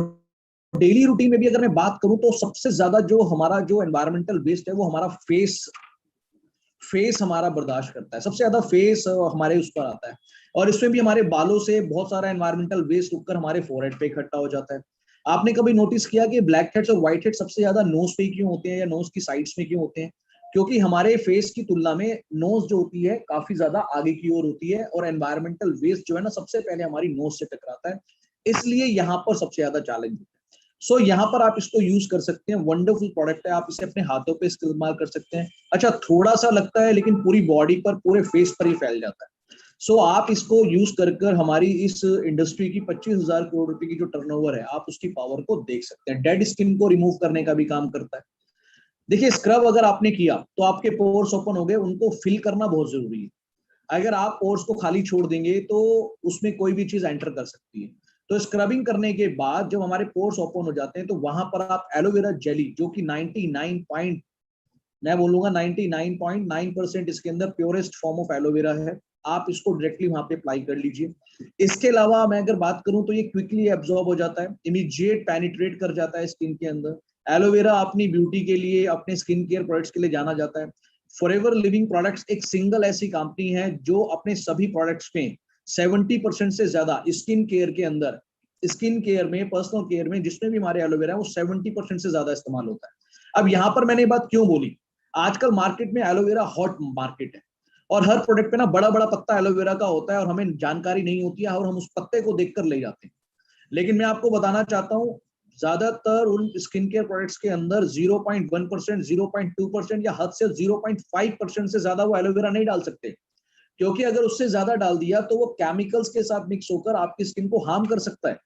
डेली रूटीन में भी अगर मैं बात करूं तो सबसे ज्यादा जो हमारा जो एनवायरमेंटल वेस्ट है वो हमारा फेस फेस हमारा बर्दाश्त करता है, सबसे ज्यादा फेस हमारे उस पर आता है। और इसमें भी हमारे बालों से बहुत सारा एनवायरमेंटल वेस्ट उगकर हमारे फोरहेड पे इकट्ठा हो जाता है। आपने कभी नोटिस किया कि ब्लैक हेड्स और व्हाइट हेड्स सबसे ज्यादा नोज पे क्यों होते हैं या नोज की साइड्स में क्यों होते हैं? क्योंकि हमारे फेस की तुलना में नोज जो होती है काफी ज्यादा आगे की ओर होती है और एनवायरमेंटल वेस्ट जो है ना सबसे पहले हमारी नोज से टकराता है, इसलिए यहाँ पर सबसे ज्यादा चैलेंज होता है। सो यहाँ पर आप इसको यूज कर सकते हैं, वंडरफुल प्रोडक्ट है, आप इसे अपने हाथों पे इस्तेमाल कर सकते हैं। अच्छा थोड़ा सा लगता है लेकिन पूरी बॉडी पर, पूरे फेस पर ही फैल जाता है। सो आप इसको यूज कर कर हमारी इस इंडस्ट्री की 25,000 करोड़ रुपए की जो टर्नओवर है, आप उसकी पावर को देख सकते हैं। डेड स्किन को रिमूव करने का भी काम करता है। देखिए स्क्रब अगर आपने किया तो आपके पोर्स ओपन हो गए, उनको फिल करना बहुत जरूरी है। अगर आप पोर्स को खाली छोड़ देंगे तो उसमें कोई भी चीज एंटर कर सकती है। तो स्क्रबिंग करने के बाद जब हमारे पोर्स ओपन हो जाते हैं तो वहां पर आप एलोवेरा जेली, जो कि 99 पॉइंट, मैं बोलूंगा 99.9% इसके अंदर प्योरेस्ट फॉर्म ऑफ एलोवेरा है, आप इसको डायरेक्टली वहां पे अप्लाई कर लीजिए। इसके अलावा मैं अगर बात करूं तो ये क्विकली एब्जॉर्ब हो जाता है, इमीडिएट पेनिट्रेट कर जाता है स्किन के अंदर। एलोवेरा अपनी ब्यूटी के लिए, अपने स्किन केयर प्रोडक्ट्स के लिए जाना जाता है। फॉरएवर लिविंग प्रोडक्ट्स एक सिंगल ऐसी कंपनी है जो अपने सभी प्रोडक्ट्स में 70% से ज्यादा स्किन केयर के अंदर, स्किन केयर में, पर्सनल केयर में जिसमें भी हमारे एलोवेरा है वो 70% से ज्यादा इस्तेमाल होता है। अब यहाँ पर मैंने ये बात क्यों बोली, आजकल मार्केट में एलोवेरा हॉट मार्केट है और हर प्रोडक्ट पे ना बड़ा बड़ा पत्ता एलोवेरा का होता है और हमें जानकारी नहीं होती है और हम उस पत्ते को देखकर ले जाते हैं। लेकिन मैं आपको बताना चाहता हूं, ज्यादातर उन स्किन केयर प्रोडक्ट्स के अंदर 0.1%, 0.2% या हद से 0.5% से ज्यादा वो एलोवेरा नहीं डाल सकते, क्योंकि अगर उससे ज्यादा डाल दिया तो वो केमिकल्स के साथ मिक्स होकर आपकी स्किन को हार्म कर सकता है।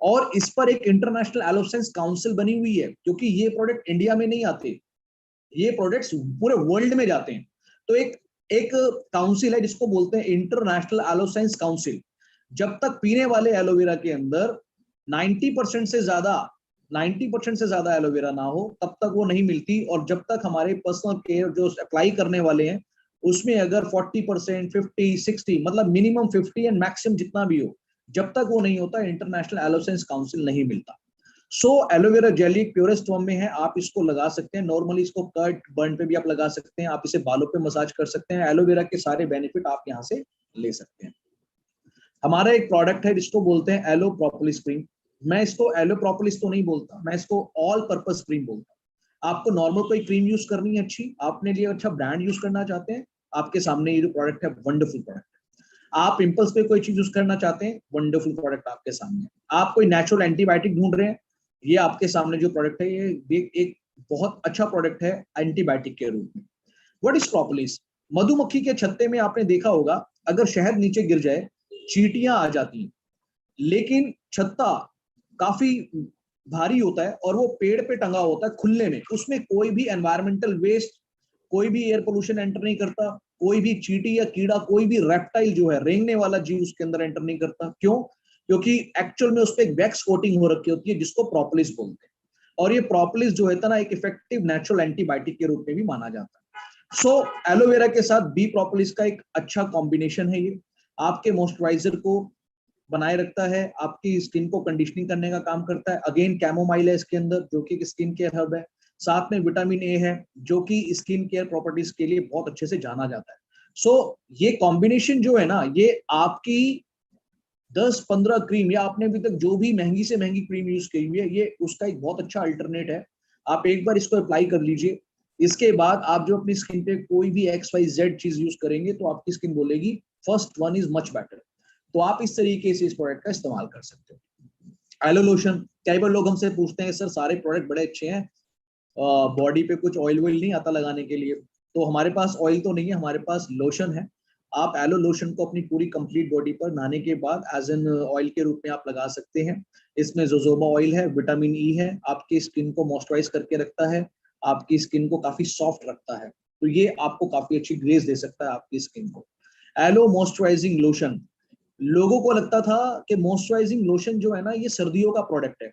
और इस पर एक इंटरनेशनल एलोसेंस काउंसिल बनी हुई है, क्योंकि ये प्रोडक्ट इंडिया में नहीं आते, ये प्रोडक्ट्स पूरे वर्ल्ड में जाते हैं। तो एक एक काउंसिल है जिसको बोलते हैं इंटरनेशनल एलोसाइंस काउंसिल। जब तक पीने वाले एलोवेरा के अंदर 90% से ज्यादा 90% से ज्यादा एलोवेरा ना हो तब तक वो नहीं मिलती, और जब तक हमारे पर्सनल केयर जो अप्लाई करने वाले हैं उसमें अगर 40%, 50, 60, मतलब मिनिमम 50 एंड मैक्सिमम जितना भी हो, जब तक वो नहीं होता इंटरनेशनल एलोसाइंस काउंसिल नहीं मिलता। सो एलोवेरा जेली प्योरेस्ट फॉर्म में है, आप इसको लगा सकते हैं। नॉर्मली इसको कट बर्न पे भी आप लगा सकते हैं, आप इसे बालों पे मसाज कर सकते हैं। एलोवेरा के सारे बेनिफिट आप यहाँ से ले सकते हैं। हमारा एक प्रोडक्ट है जिसको बोलते हैं एलो प्रोपोलिस क्रीम। मैं इसको एलो प्रोपोलिस तो नहीं बोलता, मैं इसको ऑल पर्पस क्रीम बोलता हूँ। आपको नॉर्मल कोई क्रीम यूज करनी है अच्छी, आपने लिए अच्छा ब्रांड यूज करना चाहते हैं, आपके सामने ये जो प्रोडक्ट है वंडरफुल प्रोडक्ट है। आप पिंपल्स पे कोई चीज यूज करना चाहते हैं, वंडरफुल प्रोडक्ट आपके सामने। आप कोई नेचुरल एंटीबायोटिक ढूंढ रहे हैं, ये आपके सामने जो प्रोडक्ट है ये एक बहुत अच्छा प्रोडक्ट है एंटीबायोटिक के रूप में। What is propolis? मधुमक्खी के छत्ते में आपने देखा होगा, अगर शहद नीचे गिर जाए चींटियां आ जाती हैं, लेकिन छत्ता काफी भारी होता है और वो पेड़ पे टंगा होता है खुले में, उसमें कोई भी एनवायरमेंटल वेस्ट, कोई भी एयर पोल्यूशन एंटर नहीं करता, कोई भी चींटी या कीड़ा, कोई भी रेप्टाइल जो है रेंगने वाला जीव उसके अंदर एंटर नहीं करता। क्यों? क्योंकि एक्चुअल में उस पर एक वैक्स कोटिंग हो रखी होती है जिसको प्रोपोलिस बोलते हैं। और ये प्रोपोलिस जो है ना एक इफेक्टिव नेचुरल एंटीबायोटिक के रूप में भी माना जाता है। सो एलोवेरा के साथ बी प्रोपोलिस का एक अच्छा कॉम्बिनेशन है। ये आपके मॉइस्चराइजर को बनाए रखता है, आपकी स्किन को कंडीशनिंग करने का काम करता है। अगेन कैमोमाइल है इसके अंदर जो कि स्किन केयर हर्ब है, साथ में विटामिन ए है जो कि स्किन केयर प्रॉपर्टीज के लिए बहुत अच्छे से जाना जाता है। सो ये कॉम्बिनेशन जो है ना, ये आपकी 10-15 क्रीम या आपने अभी तक जो भी महंगी से महंगी क्रीम यूज की हुई है, ये उसका एक बहुत अच्छा अल्टरनेट है। आप एक बार इसको अप्लाई कर लीजिए, इसके बाद आप जो अपनी स्किन पे कोई भी XYZ चीज यूज करेंगे तो आपकी स्किन बोलेगी first one is much better. तो आप इस तरीके से इस प्रोडक्ट का इस्तेमाल कर सकते हो। एलो लोशन, कई बार लोग हमसे पूछते हैं सर सारे प्रोडक्ट बड़े अच्छे हैं बॉडी पे कुछ ऑयल वॉइल नहीं आता लगाने के लिए, तो हमारे पास ऑयल तो नहीं है, हमारे पास लोशन है। आप एलो लोशन को अपनी पूरी कंप्लीट बॉडी पर नहाने के बाद एज एन ऑयल के रूप में आप लगा सकते हैं। इसमें जोजोबा ऑयल है, विटामिन ई है, आपकी स्किन को मॉइस्चराइज करके रखता है, आपकी स्किन को काफी सॉफ्ट रखता है, तो ये आपको काफी अच्छी ग्रेस दे सकता है आपकी स्किन को। एलो मॉइस्चराइजिंग लोशन, लोगों को लगता था कि मॉइस्चराइजिंग लोशन जो है ना ये सर्दियों का प्रोडक्ट है,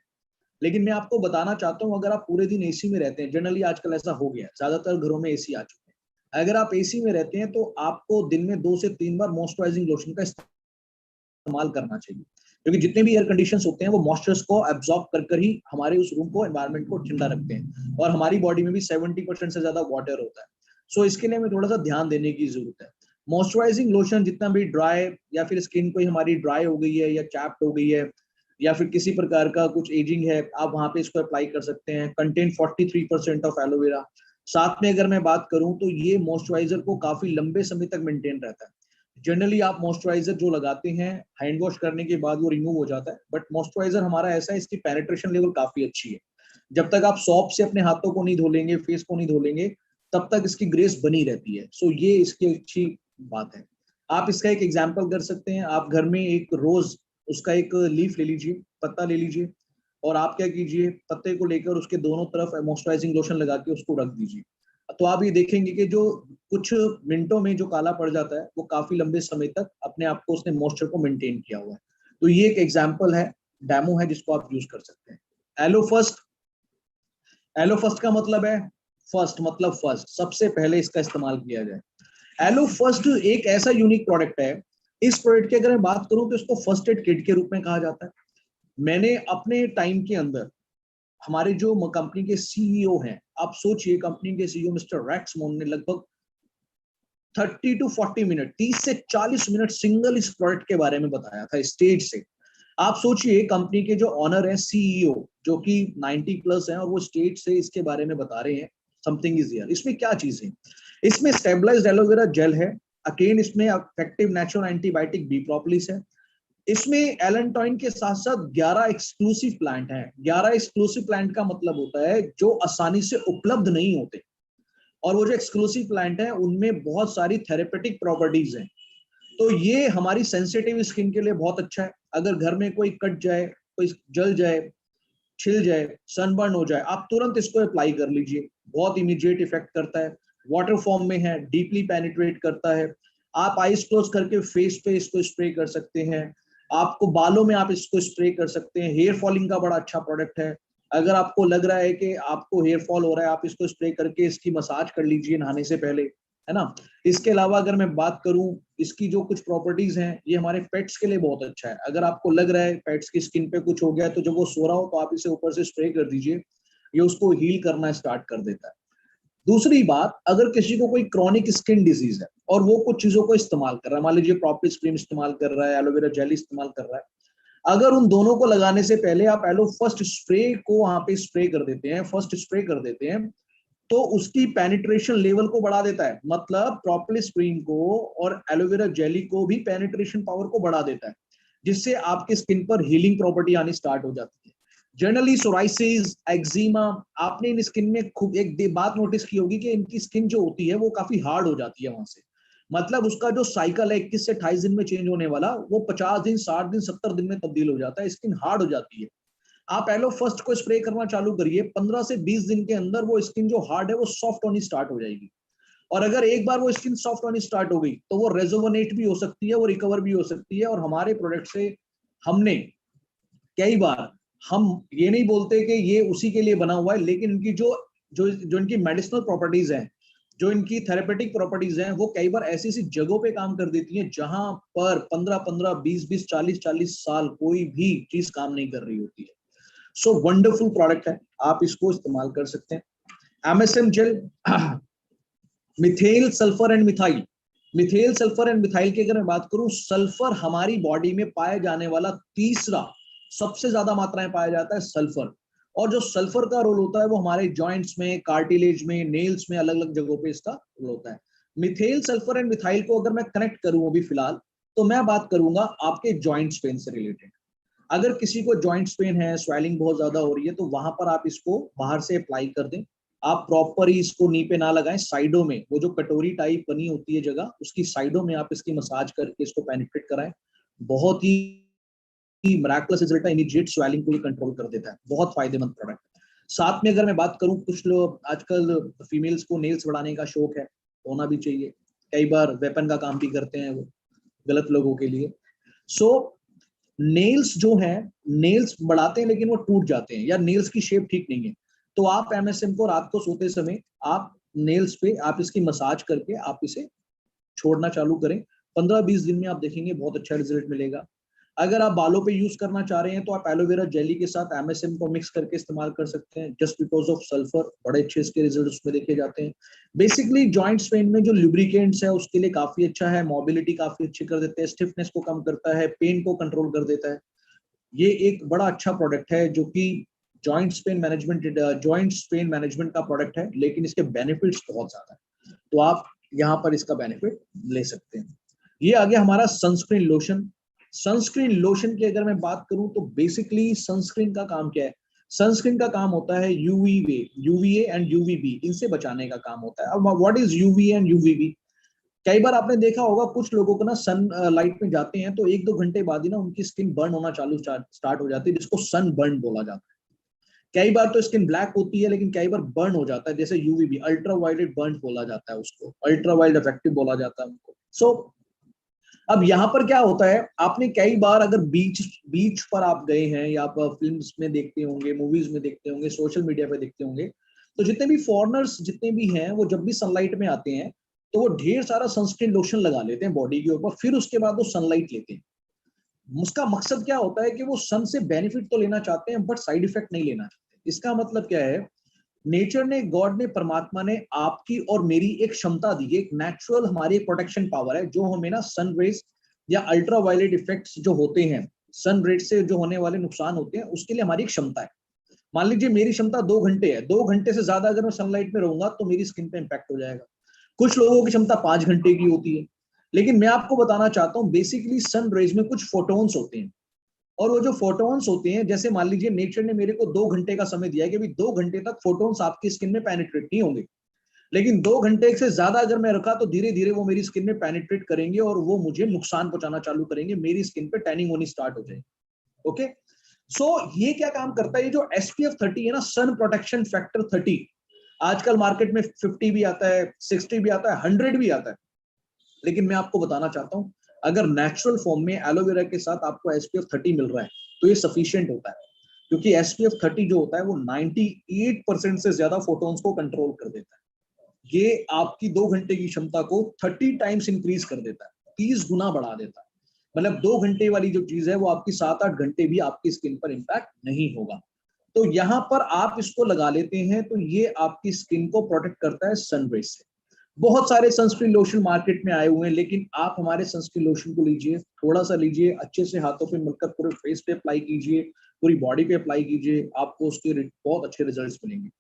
लेकिन मैं आपको बताना चाहता हूँ अगर आप पूरे दिन एसी में रहते हैं, जनरली आजकल ऐसा हो गया है, ज्यादातर घरों में एसी आ चुके हैं, अगर आप एसी में रहते हैं तो आपको दिन में 2 से 3 बार मॉइस्चराइजिंग लोशन का इस्तेमाल करना चाहिए, क्योंकि जितने भी एयर कंडीशंस होते हैं वो मॉइस्चर्स को एब्जॉर्ब कर कर ही हमारे उस रूम को, एनवायरनमेंट को ठंडा रखते हैं, और हमारी बॉडी में भी 70% से ज्यादा वाटर होता है। सो इसके लिए हमें थोड़ा सा ध्यान देने की जरूरत है। मॉइस्चराइजिंग लोशन जितना भी ड्राई, या फिर स्किन कोई हमारी ड्राई हो गई है या चैप्ड हो गई है या फिर किसी प्रकार का कुछ एजिंग है, आप वहां पे इसको अप्लाई कर सकते हैं। Content 43% of aloe vera. साथ में अगर मैं बात करूं तो ये मॉइस्चराइजर को काफी लंबे समय तक मेंटेन रहता है। जनरली आप मॉइस्चराइजर जो लगाते हैं हैंड वॉश करने के बाद वो रिमूव हो जाता है, बट मॉइस्चराइजर हमारा ऐसा है, इसकी पेनिट्रेशन लेवल काफी अच्छी है। जब तक आप सॉप से अपने हाथों को नहीं धो लेंगे, फेस को नहीं धो लेंगे, तब तक इसकी ग्रेस बनी रहती है। सो ये इसकी अच्छी बात है। आप इसका एक एग्जाम्पल कर सकते हैं, आप घर में एक रोज उसका एक लीफ ले लीजिए, पत्ता ले लीजिए, और आप क्या कीजिए, पत्ते को लेकर उसके दोनों तरफ मॉइस्चराइजिंग लोशन लगा के उसको रख दीजिए, तो आप ये देखेंगे कि जो कुछ मिनटों में जो काला पड़ जाता है वो काफी लंबे समय तक अपने आप को उसने मॉइस्चर को मेंटेन किया हुआ है। तो ये एक एग्जांपल है, डेमो है, जिसको आप यूज कर सकते हैं। एलो फर्स्ट, एलो फर्स्ट का मतलब है फर्स्ट, मतलब फर्स्ट, सबसे पहले इसका इस्तेमाल किया जाए। एलो फर्स्ट एक ऐसा यूनिक प्रोडक्ट है, इस प्रोडक्ट की अगर मैं बात करूं तो इसको फर्स्ट एड किट के रूप में कहा जाता है। मैंने अपने टाइम के अंदर, हमारे जो कंपनी के सीईओ हैं, आप सोचिए कंपनी के सीईओ मिस्टर रैक्स मोन ने लगभग 30 to 40 मिनट, 30 से 40 मिनट सिंगल इस प्रोडक्ट के बारे में बताया था स्टेज से। आप सोचिए कंपनी के जो ऑनर है, सीईओ, जो कि 90 प्लस हैं, और वो स्टेज से इसके बारे में बता रहे हैं समथिंग इज हियर। इसमें क्या चीज है, इसमें स्टेबलाइज्ड एलोवेरा जेल है, अगेन इसमें effective natural antibiotic B propolis है, इसमें एलेंटॉइन के साथ साथ 11 एक्सक्लूसिव प्लांट हैं। 11 एक्सक्लूसिव प्लांट का मतलब होता है जो आसानी से उपलब्ध नहीं होते, और वो जो एक्सक्लूसिव प्लांट है उनमें बहुत सारी थेरेपेटिक प्रॉपर्टीज हैं। तो ये हमारी सेंसिटिव स्किन के लिए बहुत अच्छा है। अगर घर में कोई कट जाए, कोई जल जाए, छिल जाए, सनबर्न हो जाए, आप तुरंत इसको अप्लाई कर लीजिए, बहुत इमीडिएट इफेक्ट करता है। वाटर फॉर्म में है, डीपली पेनिट्रेट करता है। आप आईज क्लोज करके फेस पे इसको स्प्रे कर सकते हैं, आपको बालों में आप इसको स्प्रे कर सकते हैं। हेयर फॉलिंग का बड़ा अच्छा प्रोडक्ट है। अगर आपको लग रहा है कि आपको हेयर फॉल हो रहा है, आप इसको स्प्रे करके इसकी मसाज कर लीजिए नहाने से पहले, है ना। इसके अलावा अगर मैं बात करूं, इसकी जो कुछ प्रॉपर्टीज हैं, ये हमारे पेट्स के लिए बहुत अच्छा है। अगर आपको लग रहा है पेट्स की स्किन पे कुछ हो गया, तो जब वो सो रहा हो तो आप इसे ऊपर से स्प्रे कर दीजिए, ये उसको हील करना स्टार्ट कर देता है। दूसरी बात, अगर किसी को कोई क्रॉनिक स्किन डिजीज है और वो कुछ चीजों को इस्तेमाल कर रहा है, मान लीजिए प्रोपोलिस क्रीम इस्तेमाल कर रहा है, एलोवेरा जेल इस्तेमाल कर रहा है, अगर उन दोनों को लगाने से पहले आप एलो फर्स्ट स्प्रे को वहां पे स्प्रे कर देते हैं, फर्स्ट स्प्रे कर देते हैं, तो उसकी पेनिट्रेशन लेवल को बढ़ा देता है। मतलब प्रोपोलिस क्रीम को और एलोवेरा जेली को भी पेनिट्रेशन पावर को बढ़ा देता है, जिससे आपकी स्किन पर हीलिंग प्रॉपर्टी आनी स्टार्ट हो जाती है। जनरली सोराइसिस, एक्जिमा, आपने इन स्किन में खूब एक बात नोटिस की होगी कि इनकी स्किन जो होती है वो काफी हार्ड हो जाती है वहां से। मतलब उसका जो साइकिल है 21 से 28 दिन में चेंज होने वाला, वो 50 दिन, 60 दिन, 70 दिन में तब्दील हो जाता है, स्किन हार्ड हो जाती है। आप एलो फर्स्ट को स्प्रे करना चालू करिए, 15 से 20 दिन के अंदर वो स्किन जो हार्ड है वो सॉफ्ट होनी स्टार्ट हो जाएगी। और अगर एक बार वो स्किन सॉफ्ट होनी स्टार्ट हो गई तो वो रेजोवनेट भी हो सकती है, वो रिकवर भी हो सकती है। और हमारे प्रोडक्ट से हमने कई बार, हम ये नहीं बोलते कि ये उसी के लिए बना हुआ है, लेकिन इनकी जो जो जो इनकी मेडिसिनल प्रॉपर्टीज हैं, जो इनकी थेरेपेटिक प्रॉपर्टीज हैं, वो कई बार ऐसी ऐसी जगहों पे काम कर देती हैं जहां पर 15-15, 20-20, 40-40 साल कोई भी चीज काम नहीं कर रही होती है। सो वंडरफुल प्रोडक्ट है, आप इसको इस्तेमाल कर सकते हैं। MSM gel, methyl sulphur and methyl. Methyl sulphur and methyl की अगर मैं बात करूं, सल्फर हमारी बॉडी में पाया जाने वाला तीसरा सबसे ज्यादा मात्रा में पाया जाता है सल्फर। और जो सल्फर का रोल होता है वो हमारे जॉइंट्स में, कार्टिलेज में, नेल्स में, अलग अलग जगहों पे इसका रोल होता है। मिथेल सल्फर एंड मिथाइल को अगर मैं कनेक्ट करूं अभी फिलहाल, तो मैं बात करूंगा आपके जॉइंट्स पेन से रिलेटेड। अगर किसी को जॉइंट्स पेन है, स्वेलिंग बहुत ज्यादा हो रही है, तो वहां पर आप इसको बाहर से अप्लाई कर दें, आप प्रॉपर ही इसको नी पे ना लगाएं, साइडों में वो जो कटोरी टाइप बनी होती है जगह, उसकी साइडों में आप इसकी मसाज करके इसको पेनिट्रेट कराएं। बहुत ही मिराकुलस रिजल्ट है, इमीडिएट स्वेलिंग को ये कंट्रोल कर देता है, बहुत फायदेमंद प्रोडक्ट। साथ में अगर मैं बात करूं, कुछ लोग आजकल फीमेल्स को नेल्स बढ़ाने का शौक है, होना भी चाहिए, कई बार वेपन का काम भी करते हैं वो गलत लोगों के लिए। सो नेल्स जो है, नेल्स बढ़ाते हैं लेकिन वो टूट जाते हैं या नेल्स की शेप ठीक नहीं है, तो आप एमएसएम को रात को सोते समय आप नेल्स पे आप इसकी मसाज करके आप इसे छोड़ना चालू करें। 15-20 दिन में आप देखेंगे बहुत अच्छा रिजल्ट मिलेगा। अगर आप बालों पे यूज करना चाह रहे हैं तो आप एलोवेरा जेली के साथ एमएसएम को मिक्स करके इस्तेमाल कर सकते हैं, जस्ट बिकॉज ऑफ सल्फर, बड़े अच्छे इसके रिजल्ट उसमें देखे जाते हैं। बेसिकली जॉइंट्स पेन में जो लुब्रिकेंट्स है उसके लिए काफी अच्छा है, मोबिलिटी काफी अच्छी कर देते हैं, स्टिफनेस को कम करता है, पेन को कंट्रोल कर देता है। ये एक बड़ा अच्छा प्रोडक्ट है जो कि जॉइंट्स पेन मैनेजमेंट का प्रोडक्ट है, लेकिन इसके बेनिफिट्स बहुत ज्यादा है, तो आप यहाँ पर इसका बेनिफिट ले सकते हैं। ये आ गया हमारा सनस्क्रीन लोशन। सनस्क्रीन लोशन की अगर मैं बात करूं तो बेसिकली सनस्क्रीन का काम क्या है? सनस्क्रीन का काम होता है यूवीए एंड यूवीबी, इनसे बचाने का काम होता है। अब what is UVA and UVB? कई बार आपने देखा होगा कुछ लोगों को ना सन लाइट में जाते हैं तो 1-2 घंटे बाद ही ना उनकी स्किन बर्न होना स्टार्ट हो जाती है, जिसको सन बर्न बोला जाता है। कई बार तो स्किन ब्लैक होती है लेकिन कई बार बर्न हो जाता है, जैसे यूवीबी, अल्ट्रा वायलेट बर्न बोला जाता है उसको, अल्ट्रा वायलेट इफेक्टिव बोला जाता है उनको। सो अब यहाँ पर क्या होता है, आपने कई बार अगर बीच बीच पर आप गए हैं या आप फिल्म्स में देखते होंगे, मूवीज में देखते होंगे, सोशल मीडिया पे देखते होंगे, तो जितने भी फॉरेनर्स जितने भी हैं वो जब भी सनलाइट में आते हैं तो वो ढेर सारा सनस्क्रीन लोशन लगा लेते हैं बॉडी के ऊपर, फिर उसके बाद वो सनलाइट लेते हैं। उसका मकसद क्या होता है कि वो सन से बेनिफिट तो लेना चाहते हैं बट साइड इफेक्ट नहीं लेना चाहते। इसका मतलब क्या है, नेचर ने, गॉड ने, परमात्मा ने आपकी और मेरी एक क्षमता दी है, एक नेचुरल हमारी एक प्रोटेक्शन पावर है, जो हमें ना सन रेज या अल्ट्रा वायलेट इफेक्ट्स जो होते हैं, सन रेज से जो होने वाले नुकसान होते हैं, उसके लिए हमारी एक क्षमता है। मान लीजिए मेरी क्षमता 2 घंटे है, 2 घंटे से ज्यादा अगर मैं सनलाइट में रहूंगा तो मेरी स्किन पे इंपैक्ट हो जाएगा। कुछ लोगों की क्षमता 5 घंटे की होती है। लेकिन मैं आपको बताना चाहता हूं, बेसिकली सन रेज में कुछ फोटोन्स होते हैं, और वो जो फोटोन्स होते हैं, जैसे मान लीजिए नेचर ने मेरे को 2 घंटे का समय दिया है कि अभी 2 घंटे तक फोटोन्स आपकी स्किन में पेनिट्रेट नहीं होंगे, लेकिन 2 घंटे से ज्यादा अगर मैं रखा तो धीरे धीरे वो मेरी स्किन में पेनिट्रेट करेंगे और वो मुझे नुकसान पहुंचाना चालू करेंगे, मेरी स्किन पे टैनिंग होनी स्टार्ट हो जाएगी। ओके, सो ये क्या काम करता है, ये जो SPF 30 है ना, सन प्रोटेक्शन फैक्टर 30, आजकल मार्केट में 50 भी आता है, 60 भी आता है, 100 भी आता है, लेकिन मैं आपको बताना चाहता हूं, अगर नेचुरल फॉर्म में एलोवेरा के साथ आपको SPF 30 मिल रहा है तो ये सफिशिएंट होता है, क्योंकि SPF 30 जो होता है वो 98% से ज्यादा फोटोन्स को कंट्रोल कर देता है। ये आपकी 2 घंटे की क्षमता को 30 टाइम्स इंक्रीज कर देता है, 30 गुना बढ़ा देता है। मतलब 2 घंटे वाली जो चीज है वो आपकी 7-8 घंटे भी आपकी स्किन पर इंपैक्ट नहीं होगा। तो यहाँ पर आप इसको लगा लेते हैं तो ये आपकी स्किन को प्रोटेक्ट करता है सनरेज से। बहुत सारे सनस्क्रीन लोशन मार्केट में आए हुए हैं, लेकिन आप हमारे सनस्क्रीन लोशन को लीजिए, थोड़ा सा लीजिए, अच्छे से हाथों पे मिलकर पूरे फेस पे अप्लाई कीजिए, पूरी बॉडी पे अप्लाई कीजिए, आपको उसके बहुत अच्छे रिजल्ट्स मिलेंगे।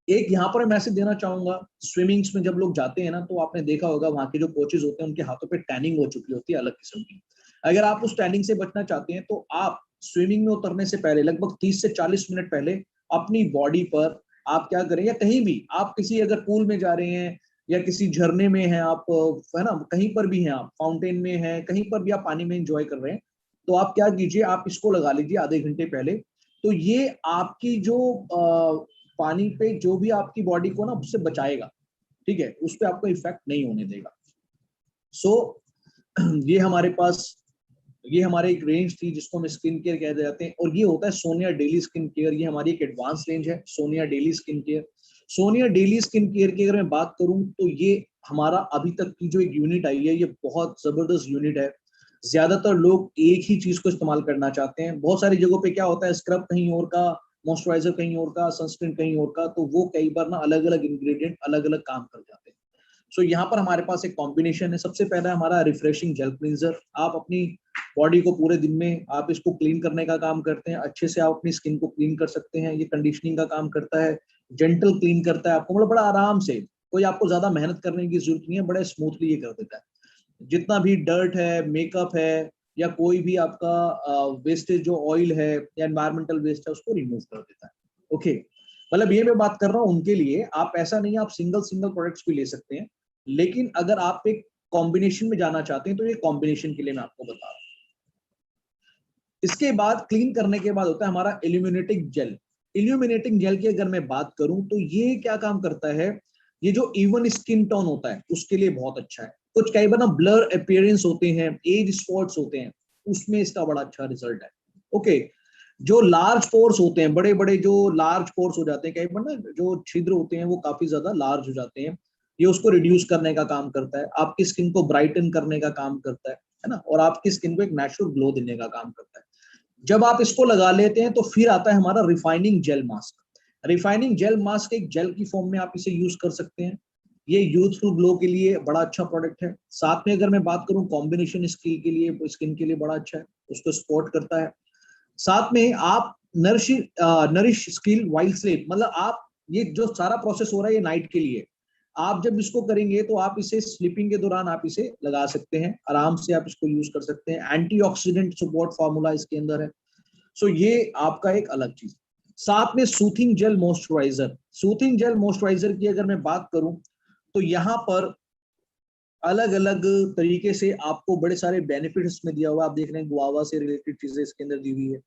एक यहाँ पर मैसेज देना चाहूंगा, स्विमिंग्स में जब लोग जाते हैं ना तो आपने देखा होगा वहां के जो कोचेज होते हैं उनके हाथों पे टैनिंग हो चुकी होती है अलग किस्म की। अगर आप उस टैनिंग से बचना चाहते हैं तो आप स्विमिंग में उतरने से पहले लगभग 30 से 40 मिनट पहले अपनी बॉडी पर आप क्या करें, या कहीं भी आप किसी अगर पूल में जा रहे हैं या किसी झरने में हैं आप, है ना, कहीं पर भी हैं आप, फाउंटेन में हैं, कहीं पर भी आप पानी में एंजॉय कर रहे हैं, तो आप क्या कीजिए, आप इसको लगा लीजिए आधे घंटे पहले। तो ये आपकी जो पानी पे जो भी आपकी बॉडी को ना उससे बचाएगा, ठीक है, उस पर आपको इफेक्ट नहीं होने देगा। सो ये हमारे पास, ये हमारे एक रेंज थी जिसको हम स्किन केयर कह जाते हैं, और ये होता है सोनिया डेली स्किन केयर। ये हमारी एक एडवांस रेंज है, Sonia daily skin care. Sonia daily skin care की अगर मैं बात करूं तो ये हमारा अभी तक की जो एक यूनिट आई है, ये बहुत जबरदस्त यूनिट है। ज्यादातर लोग एक ही चीज को इस्तेमाल करना चाहते हैं, बहुत सारी जगहों पे क्या होता है, स्क्रब कहीं और का, मॉइस्चराइजर कहीं और का, सनस्क्रीन कहीं और का, तो वो कई बार ना अलग अलग इंग्रेडिएंट अलग अलग काम कर जाते हैं। सो यहाँ पर हमारे पास एक कॉम्बिनेशन है। सबसे पहला हमारा रिफ्रेशिंग जेल क्लींजर, आप अपनी बॉडी को पूरे दिन में आप इसको क्लीन करने का काम करते हैं, अच्छे से आप अपनी स्किन को क्लीन कर सकते हैं। ये कंडीशनिंग का काम करता है, जेंटल क्लीन करता है आपको, मतलब बड़ा आराम से, कोई आपको ज्यादा मेहनत करने की जरूरत नहीं है, बड़े स्मूथली ये कर देता है। जितना भी डर्ट है, मेकअप है, या कोई भी आपका वेस्टेज जो ऑयल है या एनवायरमेंटल वेस्ट है, उसको रिमूव कर देता है। ओके, मतलब ये मैं बात कर रहा हूँ उनके लिए, आप ऐसा नहीं है आप सिंगल सिंगल प्रोडक्ट्स भी ले सकते हैं, लेकिन अगर आप एक कॉम्बिनेशन में जाना चाहते हैं तो ये कॉम्बिनेशन के लिए मैं आपको बता रहा हूँ। इसके बाद क्लीन करने के बाद होता है हमारा इल्यूमिनेटिंग जेल। इल्यूमिनेटिंग जेल की अगर मैं बात करूं तो ये क्या काम करता है, ये जो इवन स्किन टोन होता है उसके लिए बहुत अच्छा है। कुछ कई बार ना ब्लर अपीयरेंस होते हैं, एज स्पॉट्स होते हैं, उसमें इसका बड़ा अच्छा रिजल्ट है। ओके, जो लार्ज पोर्स होते हैं, बड़े बड़े जो लार्ज पोर्स हो जाते हैं, कई बार ना जो छिद्र होते हैं वो काफी ज्यादा लार्ज हो जाते हैं, ये उसको रिड्यूस करने का काम करता है, आपकी स्किन को ब्राइटन करने का काम करता है ना, और आपकी स्किन को एक नेचुरल ग्लो देने का काम करता है। जब आप इसको लगा लेते हैं तो फिर आता है हमारा refining gel mask. Refining gel mask एक जेल की फॉर्म में आप इसे यूज कर सकते हैं। ये यूथफुल ग्लो के लिए बड़ा अच्छा प्रोडक्ट है। साथ में अगर मैं बात करूं कॉम्बिनेशन स्किन के लिए बड़ा अच्छा है, उसको सपोर्ट करता है। साथ में आप nourish nourish skin wild sleep, मतलब आप ये जो सारा प्रोसेस हो रहा है ये नाइट के लिए, आप जब इसको करेंगे तो आप इसे स्लीपिंग के दौरान आप इसे लगा सकते हैं, आराम से आप इसको यूज कर सकते हैं। एंटीऑक्सीडेंट सपोर्ट फार्मूला इसके अंदर है। सो ये आपका एक अलग चीज। साथ में soothing gel moisturiser. Soothing gel moisturiser की अगर मैं बात करूं तो यहाँ पर अलग अलग तरीके से आपको बड़े सारे बेनिफिट्स में दिया हुआ, आप देख रहे हैं गुआवा से रिलेटेड चीजें इसके अंदर दी हुई है।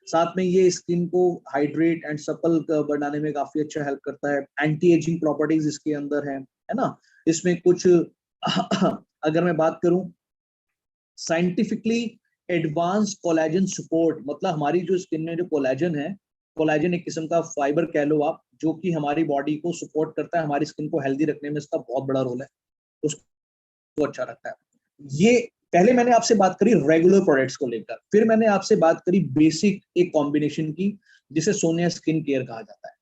साथ में ये स्किन को हाइड्रेट एंड सपल बनाने में काफी अच्छा हेल्प करता है। एंटी एजिंग प्रॉपर्टीज इसके अंदर है ना। इसमें कुछ अगर मैं बात करूं साइंटिफिकली एडवांस कोलेजन सपोर्ट, मतलब हमारी जो स्किन में जो कोलेजन है, कोलेजन एक किस्म का फाइबर कह लो आप, जो कि हमारी बॉडी को सपोर्ट करता है, हमारी स्किन को हेल्दी रखने में इसका बहुत बड़ा रोल है, उसको अच्छा रखता है। ये पहले मैंने आपसे बात करी रेगुलर प्रोडक्ट्स को लेकर, फिर मैंने आपसे बात करी बेसिक एक कॉम्बिनेशन की जिसे सोनिया स्किन केयर कहा जाता है।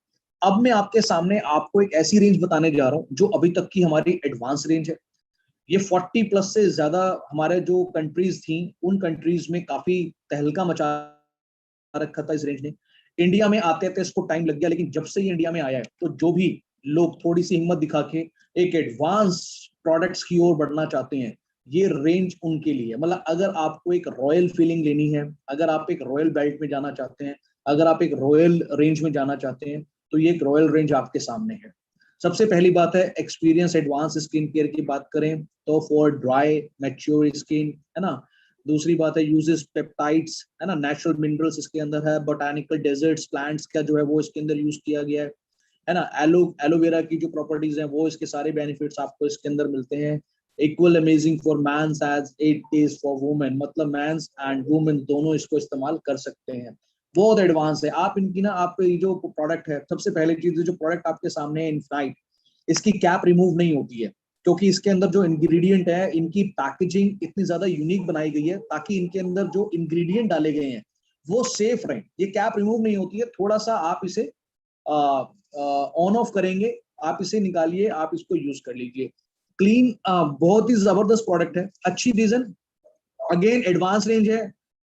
अब मैं आपके सामने आपको एक ऐसी रेंज बताने जा रहा हूं जो अभी तक की हमारी एडवांस रेंज है। ये 40 प्लस से ज्यादा हमारे जो कंट्रीज थी, उन कंट्रीज में काफी तहलका मचा रखा था इस रेंज ने। इंडिया में आते आते इसको टाइम लग गया, लेकिन जब से ये इंडिया में आया है तो जो भी लोग थोड़ी सी हिम्मत दिखा के एक एडवांस प्रोडक्ट्स की ओर बढ़ना चाहते हैं, ये रेंज उनके लिए। मतलब अगर आपको एक रॉयल फीलिंग लेनी है, अगर आप एक रॉयल बेल्ट में जाना चाहते हैं, अगर आप एक रॉयल रेंज में जाना चाहते हैं, तो ये एक रॉयल रेंज आपके सामने है। सबसे पहली बात है एक्सपीरियंस एडवांस स्किन केयर की बात करें तो फॉर ड्राई मैच्योर स्किन, है ना। दूसरी बात है यूजेस पेप्टाइड्स, है ना, नेचुरल मिनरल्स इसके अंदर है, बोटानिकल डेजर्ट्स प्लांट्स का जो है वो इसके अंदर यूज किया गया है ना। एलोवेरा की जो प्रॉपर्टीज हैं वो इसके सारे बेनिफिट्स आपको इसके अंदर मिलते हैं। Equal amazing for men's as it is for women, मतलब मैंस एंड वुमेन दोनों इसको इस्तेमाल कर सकते हैं। बहुत एडवांस है। आप इनकी ना, आप ये जो प्रोडक्ट है, सबसे पहले चीज जो प्रोडक्ट आपके सामने है इनफाइट, इसकी कैप रिमूव नहीं होती है, क्योंकि इसके अंदर जो इंग्रेडिएंट है, इनकी पैकेजिंग इतनी ज्यादा यूनिक बनाई गई है ताकि इनके अंदर जो इंग्रेडिएंट डाले गए हैं वो सेफ रहे। ये कैप रिमूव नहीं होती है। थोड़ा सा आप इसे ऑन ऑफ करेंगे, आप इसे निकालिए, आप इसको यूज कर लीजिए। क्लीन, बहुत ही जबरदस्त प्रोडक्ट है, अच्छी रीजन, अगेन एडवांस रेंज है।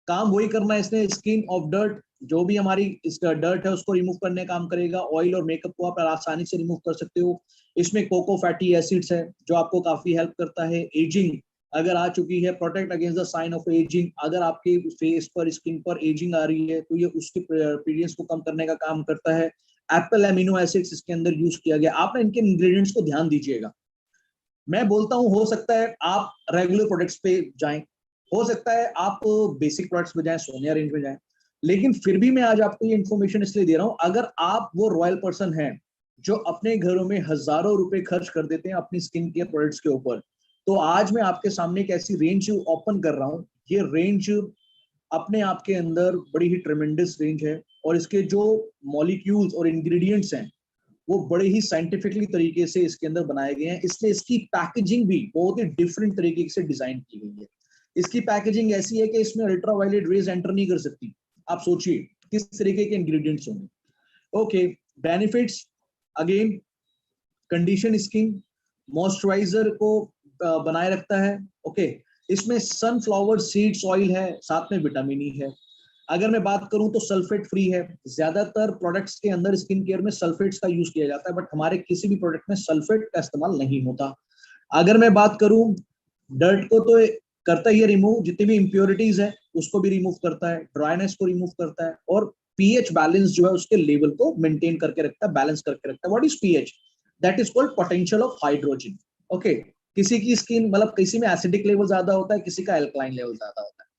काम वही करना है इसने, स्किन ऑफ डर्ट, जो भी हमारी इसका डर्ट है उसको रिमूव करने का काम करेगा। ऑयल और मेकअप को आप आसानी से रिमूव कर सकते हो। इसमें कोको फैटी एसिड्स है जो आपको काफी हेल्प करता है। एजिंग अगर आ चुकी है, protect against the sign of ageing, अगर आपके फेस पर स्किन पर एजिंग आ रही है तो ये उसके पीरियड्स को कम करने का काम करता है। एप्पल एमिनो एसिड्स इसके अंदर यूज किया गया। आप ना इनके इंग्रेडिएंट्स को ध्यान दीजिएगा। मैं बोलता हूं हो सकता है आप रेगुलर प्रोडक्ट्स पे जाएं, हो सकता है आप बेसिक प्रोडक्ट्स पे जाएं, सोनिया रेंज में जाएं, लेकिन फिर भी मैं आज आपको ये इन्फॉर्मेशन इसलिए दे रहा हूं, अगर आप वो रॉयल पर्सन हैं जो अपने घरों में हजारों रुपए खर्च कर देते हैं अपनी स्किन केयर प्रोडक्ट्स के ऊपर, तो आज मैं आपके सामने एक ऐसी रेंज ओपन कर रहा हूं। ये रेंज अपने आप के अंदर बड़ी ही ट्रेमेंडस रेंज है, और इसके जो मॉलिक्यूल्स और इंग्रेडिएंट्स हैं वो बड़े ही साइंटिफिकली तरीके से इसके अंदर बनाए गए हैं, इसलिए इसकी पैकेजिंग भी बहुत ही डिफरेंट तरीके से डिजाइन की गई है। इसकी पैकेजिंग ऐसी है कि इसमें अल्ट्रावायलेट रेज एंटर नहीं कर सकती। आप सोचिए किस तरीके के इंग्रेडिएंट्स होंगे। Okay, benefits again, condition skin, moisturiser को बनाए रखता है। ओके, इसमें सनफ्लावर सीड्स ऑयल है, साथ में विटामिन ई है। अगर मैं बात करूं तो सल्फेट फ्री है। ज्यादातर प्रोडक्ट्स के अंदर स्किन केयर में सल्फेट्स का यूज किया जाता है, बट हमारे किसी भी प्रोडक्ट में सल्फेट का इस्तेमाल नहीं होता। अगर मैं बात करूं डर्ट को, तो करता ही है रिमूव, जितनी भी इम्प्योरिटीज है उसको भी रिमूव करता है, ड्राइनेस को रिमूव करता है, और पीएच बैलेंस जो है उसके लेवल को मेंटेन करके रखता है, बैलेंस करके रखता है। What is pH? That is called potential of hydrogen. Okay, किसी की स्किन मतलब किसी में एसिडिक लेवल ज्यादा होता है, किसी का एल्कलाइन लेवल ज्यादा होता है।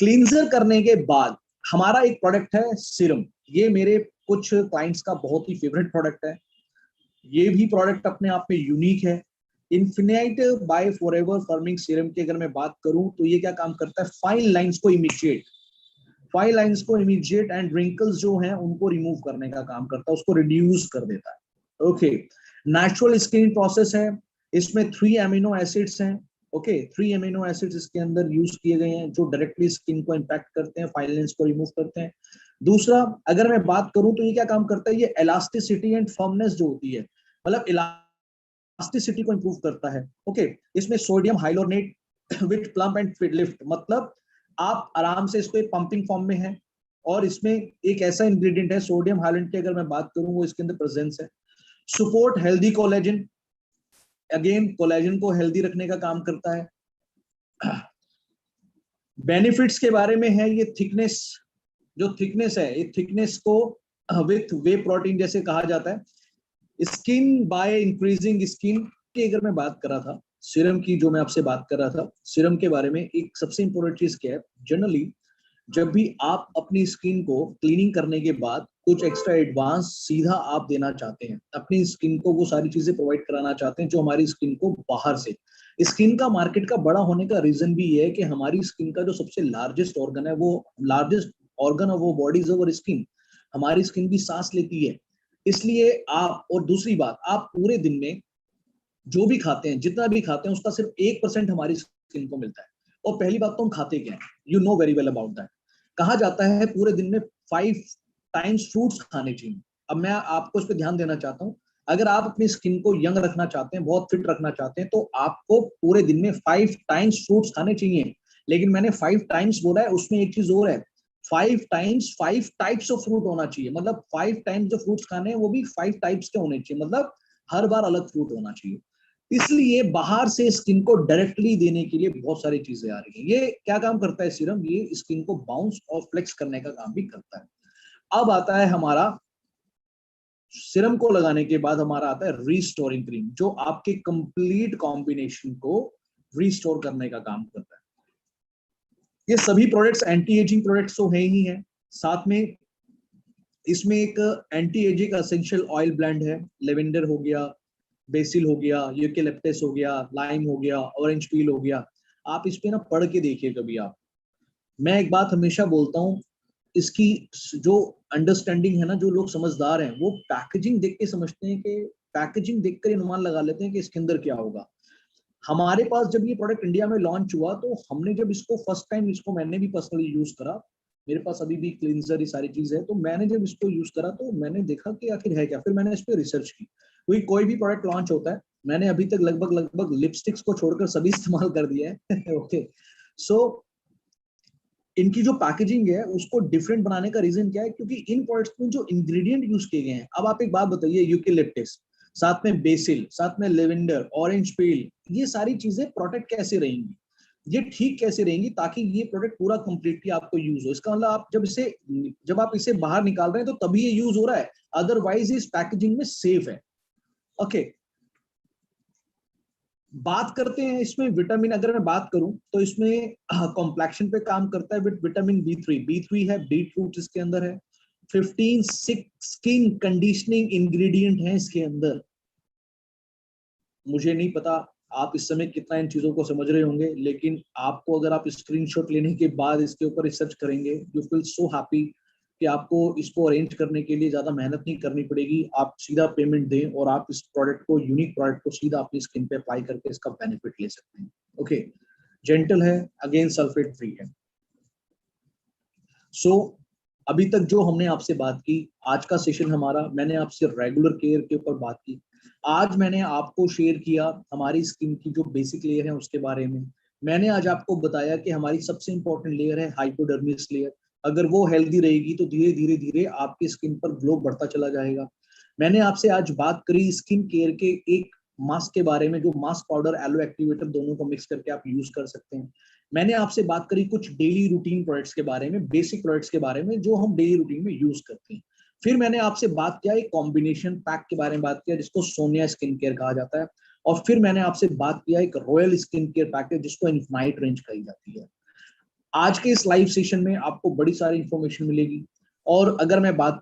क्लींजर करने के बाद हमारा एक प्रोडक्ट है सीरम। ये मेरे कुछ क्लाइंट्स का बहुत ही फेवरेट प्रोडक्ट है। ये भी प्रोडक्ट अपने आप में यूनिक है। Infinite by forever firming serum की अगर मैं बात करूं तो ये क्या काम करता है? फाइन लाइंस को इमीडिएट एंड रिंकल्स जो हैं उनको रिमूव करने का काम करता है, उसको रिड्यूस कर देता है। ओके, नेचुरल स्किन प्रोसेस है। इसमें 3 अमीनो एसिड्स हैं। ओके, 3 अमीनो एसिड्स इसके अंदर यूज किए गए हैं जो डायरेक्टली स्किन को इंपैक्ट करते हैं, फाइन लाइंस को रिमूव करते हैं। दूसरा, अगर मैं बात करूं तो ये क्या काम करता है? ये इलास्टिसिटी एंड फर्मनेस जो होती है, मतलब इलास्टिसिटी को इंप्रूव करता है। ओके, इसमें सोडियम हाइलोनेट with plump and fit lift, मतलब आप आराम से इसको पंपिंग फॉर्म में है। और इसमें एक ऐसा इंग्रेडिएंट है सोडियम हाइलोनेट की अगर मैं बात करूं वो इसके अंदर प्रेजेंस है। Support healthy collagen, again collagen को हेल्दी रखने का काम करता है। बेनिफिट्स के बारे में है, ये थिकनेस, जो थिकनेस है, ये थिकनेस को विथ वे प्रोटीन जैसे कहा जाता है। स्किन बाय इंक्रीजिंग स्किन की अगर मैं बात कर रहा था, सीरम की जो मैं आपसे बात कर रहा था, सीरम के बारे में एक सबसे इंपॉर्टेंट चीज क्या है? जनरली जब भी आप अपनी स्किन को क्लीनिंग करने के बाद कुछ एक्स्ट्रा एडवांस सीधा आप देना चाहते हैं, अपनी स्किन को वो सारी चीजें प्रोवाइड कराना चाहते हैं जो हमारी स्किन को बाहर से, स्किन का मार्केट का बड़ा होने का रीजन भी ये है कि हमारी स्किन का जो सबसे लार्जेस्ट ऑर्गन है, वो लार्जेस्ट ऑर्गन ऑफ वो बॉडी इज अवर स्किन। हमारी स्किन भी सांस लेती है, इसलिए आप, और दूसरी बात, आप पूरे दिन में जो भी खाते हैं, जितना भी खाते हैं, उसका सिर्फ 1% हमारी स्किन को मिलता है। और पहली बात तो हम खाते क्या है, you know very well about that. कहा जाता है पूरे दिन में 5 टाइम्स फ्रूट्स खाने चाहिए। अब मैं आपको इस पर ध्यान देना चाहता हूँ, अगर आप अपनी स्किन को यंग रखना चाहते हैं, बहुत फिट रखना चाहते हैं, तो आपको पूरे दिन में 5 टाइम्स फ्रूट्स खाने चाहिए। लेकिन मैंने 5 टाइम्स बोला है, उसमें एक चीज और है, 5 टाइम्स 5 टाइप्स ऑफ फ्रूट होना चाहिए। मतलब 5 टाइम्स जो फ्रूट्स खाने हैं वो भी 5 टाइप्स के होने चाहिए, मतलब हर बार अलग फ्रूट होना चाहिए। इसलिए बाहर से स्किन को डायरेक्टली देने के लिए बहुत सारी चीजें आ रही हैं। ये क्या काम करता है सीरम? ये स्किन को बाउंस और फ्लेक्स करने का काम भी करता है। अब आता है हमारा, सीरम को लगाने के बाद हमारा आता है रीस्टोरिंग क्रीम, जो आपके कंप्लीट कॉम्बिनेशन को रीस्टोर करने का काम करता है। ये सभी प्रोडक्ट्स एंटी एजिंग प्रोडक्ट्स तो है ही है, साथ में इसमें एक anti ageing essential oil blend है। लेवेंडर हो गया, बेसिल हो गया, यूकेलिप्टस हो गया, लाइम हो गया, ऑरेंज पील हो गया। आप इस पे ना पढ़ के देखिए कभी आप। मैं एक बात हमेशा बोलता हूँ, इसकी जो अंडरस्टैंडिंग है ना, जो लोग समझदार हैं वो पैकेजिंग देख के समझते हैं, कि पैकेजिंग देखकर अनुमान लगा लेते हैं कि इसके अंदर क्या होगा। हमारे पास जब ये प्रोडक्ट इंडिया में लॉन्च हुआ तो हमने जब इसको फर्स्ट टाइम, इसको मैंने भी पर्सनली यूज करा, मेरे पास अभी भी क्लींजर ये सारी चीज है, तो मैंने जब इसको यूज करा तो मैंने देखा कि आखिर है क्या। फिर मैंने इस पर रिसर्च की। कोई भी प्रोडक्ट लॉन्च होता है, मैंने अभी तक लगभग लिपस्टिक्स को छोड़कर सभी इस्तेमाल कर दिया है। ओके, सो इनकी जो पैकेजिंग है उसको डिफरेंट बनाने का रीजन क्या है? क्योंकि इन प्रोडक्ट्स में जो इंग्रेडिएंट यूज किए गए हैं, अब आप एक बात बताइए, यूकेलिप्टस, साथ में बेसिल, साथ में लेवेंडर, ऑरेंज पील, ये सारी चीजें प्रोटेक्ट कैसे रहेंगी, ये ठीक कैसे रहेंगी ताकि ये प्रोडक्ट पूरा कंप्लीटली आपको यूज हो? इसका मतलब आप जब आप इसे बाहर निकाल रहे हैं तो तभी ये यूज हो रहा है, अदरवाइज इस पैकेजिंग में सेफ है। ओके, बात करते हैं इसमें विटामिन, अगर मैं बात करूं तो इसमें कॉम्प्लेक्शन पे काम करता है विद विटामिन B3 है, बीटरूट इसके अंदर है, 15 स्किन कंडीशनिंग इंग्रेडिएंट है इसके अंदर। मुझे नहीं पता आप इस समय कितना इन चीजों को समझ रहे होंगे, लेकिन आपको अगर आप स्क्रीनशॉट लेने के बाद इसके ऊपर रिसर्च करेंगे, यू फील सो हैप्पी कि आपको इसको अरेंज करने के लिए ज्यादा मेहनत नहीं करनी पड़ेगी। आप सीधा पेमेंट दें और आप इस प्रोडक्ट को, यूनिक प्रोडक्ट को सीधा अपनी स्किन पे अप्लाई करके इसका बेनिफिट ले सकते हैं। ओके, जेंटल है, अगेन सल्फेट फ्री है। सो अभी तक जो हमने आपसे बात की, आज का सेशन हमारा, मैंने आपसे रेगुलर केयर के ऊपर बात की। आज मैंने आपको शेयर किया हमारी स्किन की जो बेसिक लेयर है उसके बारे में। मैंने आज आपको बताया कि हमारी सबसे इंपॉर्टेंट लेयर है हाइपोडर्मिस लेयर। अगर वो हेल्दी रहेगी तो धीरे धीरे धीरे आपकी स्किन पर ग्लो बढ़ता चला जाएगा। मैंने आपसे आज बात करी स्किन केयर के एक मास्क के बारे में, जो मास्क पाउडर एलो एक्टिवेटर दोनों को मिक्स करके आप यूज कर सकते हैं। मैंने आपसे बात करी कुछ डेली रूटीन प्रोडक्ट्स के बारे में, बेसिक प्रोडक्ट्स के बारे में जो हम डेली रूटीन में यूज करते हैं। फिर मैंने आपसे बात किया एक कॉम्बिनेशन पैक के बारे में बात किया जिसको सोनिया स्किन केयर कहा जाता है। और फिर मैंने आपसे बात किया एक रॉयल स्किन केयर पैकेज जिसको इन्फाइनाइट रेंज कही जाती है। आज के इस लाइव सेशन में आपको बड़ी सारी इंफॉर्मेशन मिलेगी। और अगर मैं बात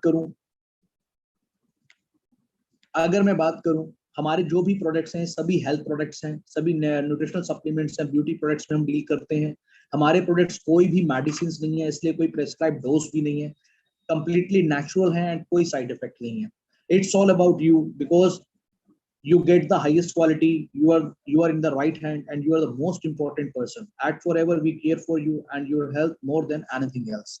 करूं हमारे जो भी प्रोडक्ट्स हैं सभी हेल्थ प्रोडक्ट्स हैं, सभी न्यूट्रिशनल सप्लीमेंट्स हैं, ब्यूटी प्रोडक्ट्स में हम डील करते हैं। हमारे प्रोडक्ट्स कोई भी मेडिसिन नहीं है, इसलिए कोई प्रेस्क्राइब डोज भी नहीं है, कंप्लीटली नेचुरल है एंड कोई साइड इफेक्ट नहीं है। It's all about you because you get the highest quality, you are in the right hand and you are the most important person. At Forever we care for you and your health more than anything else.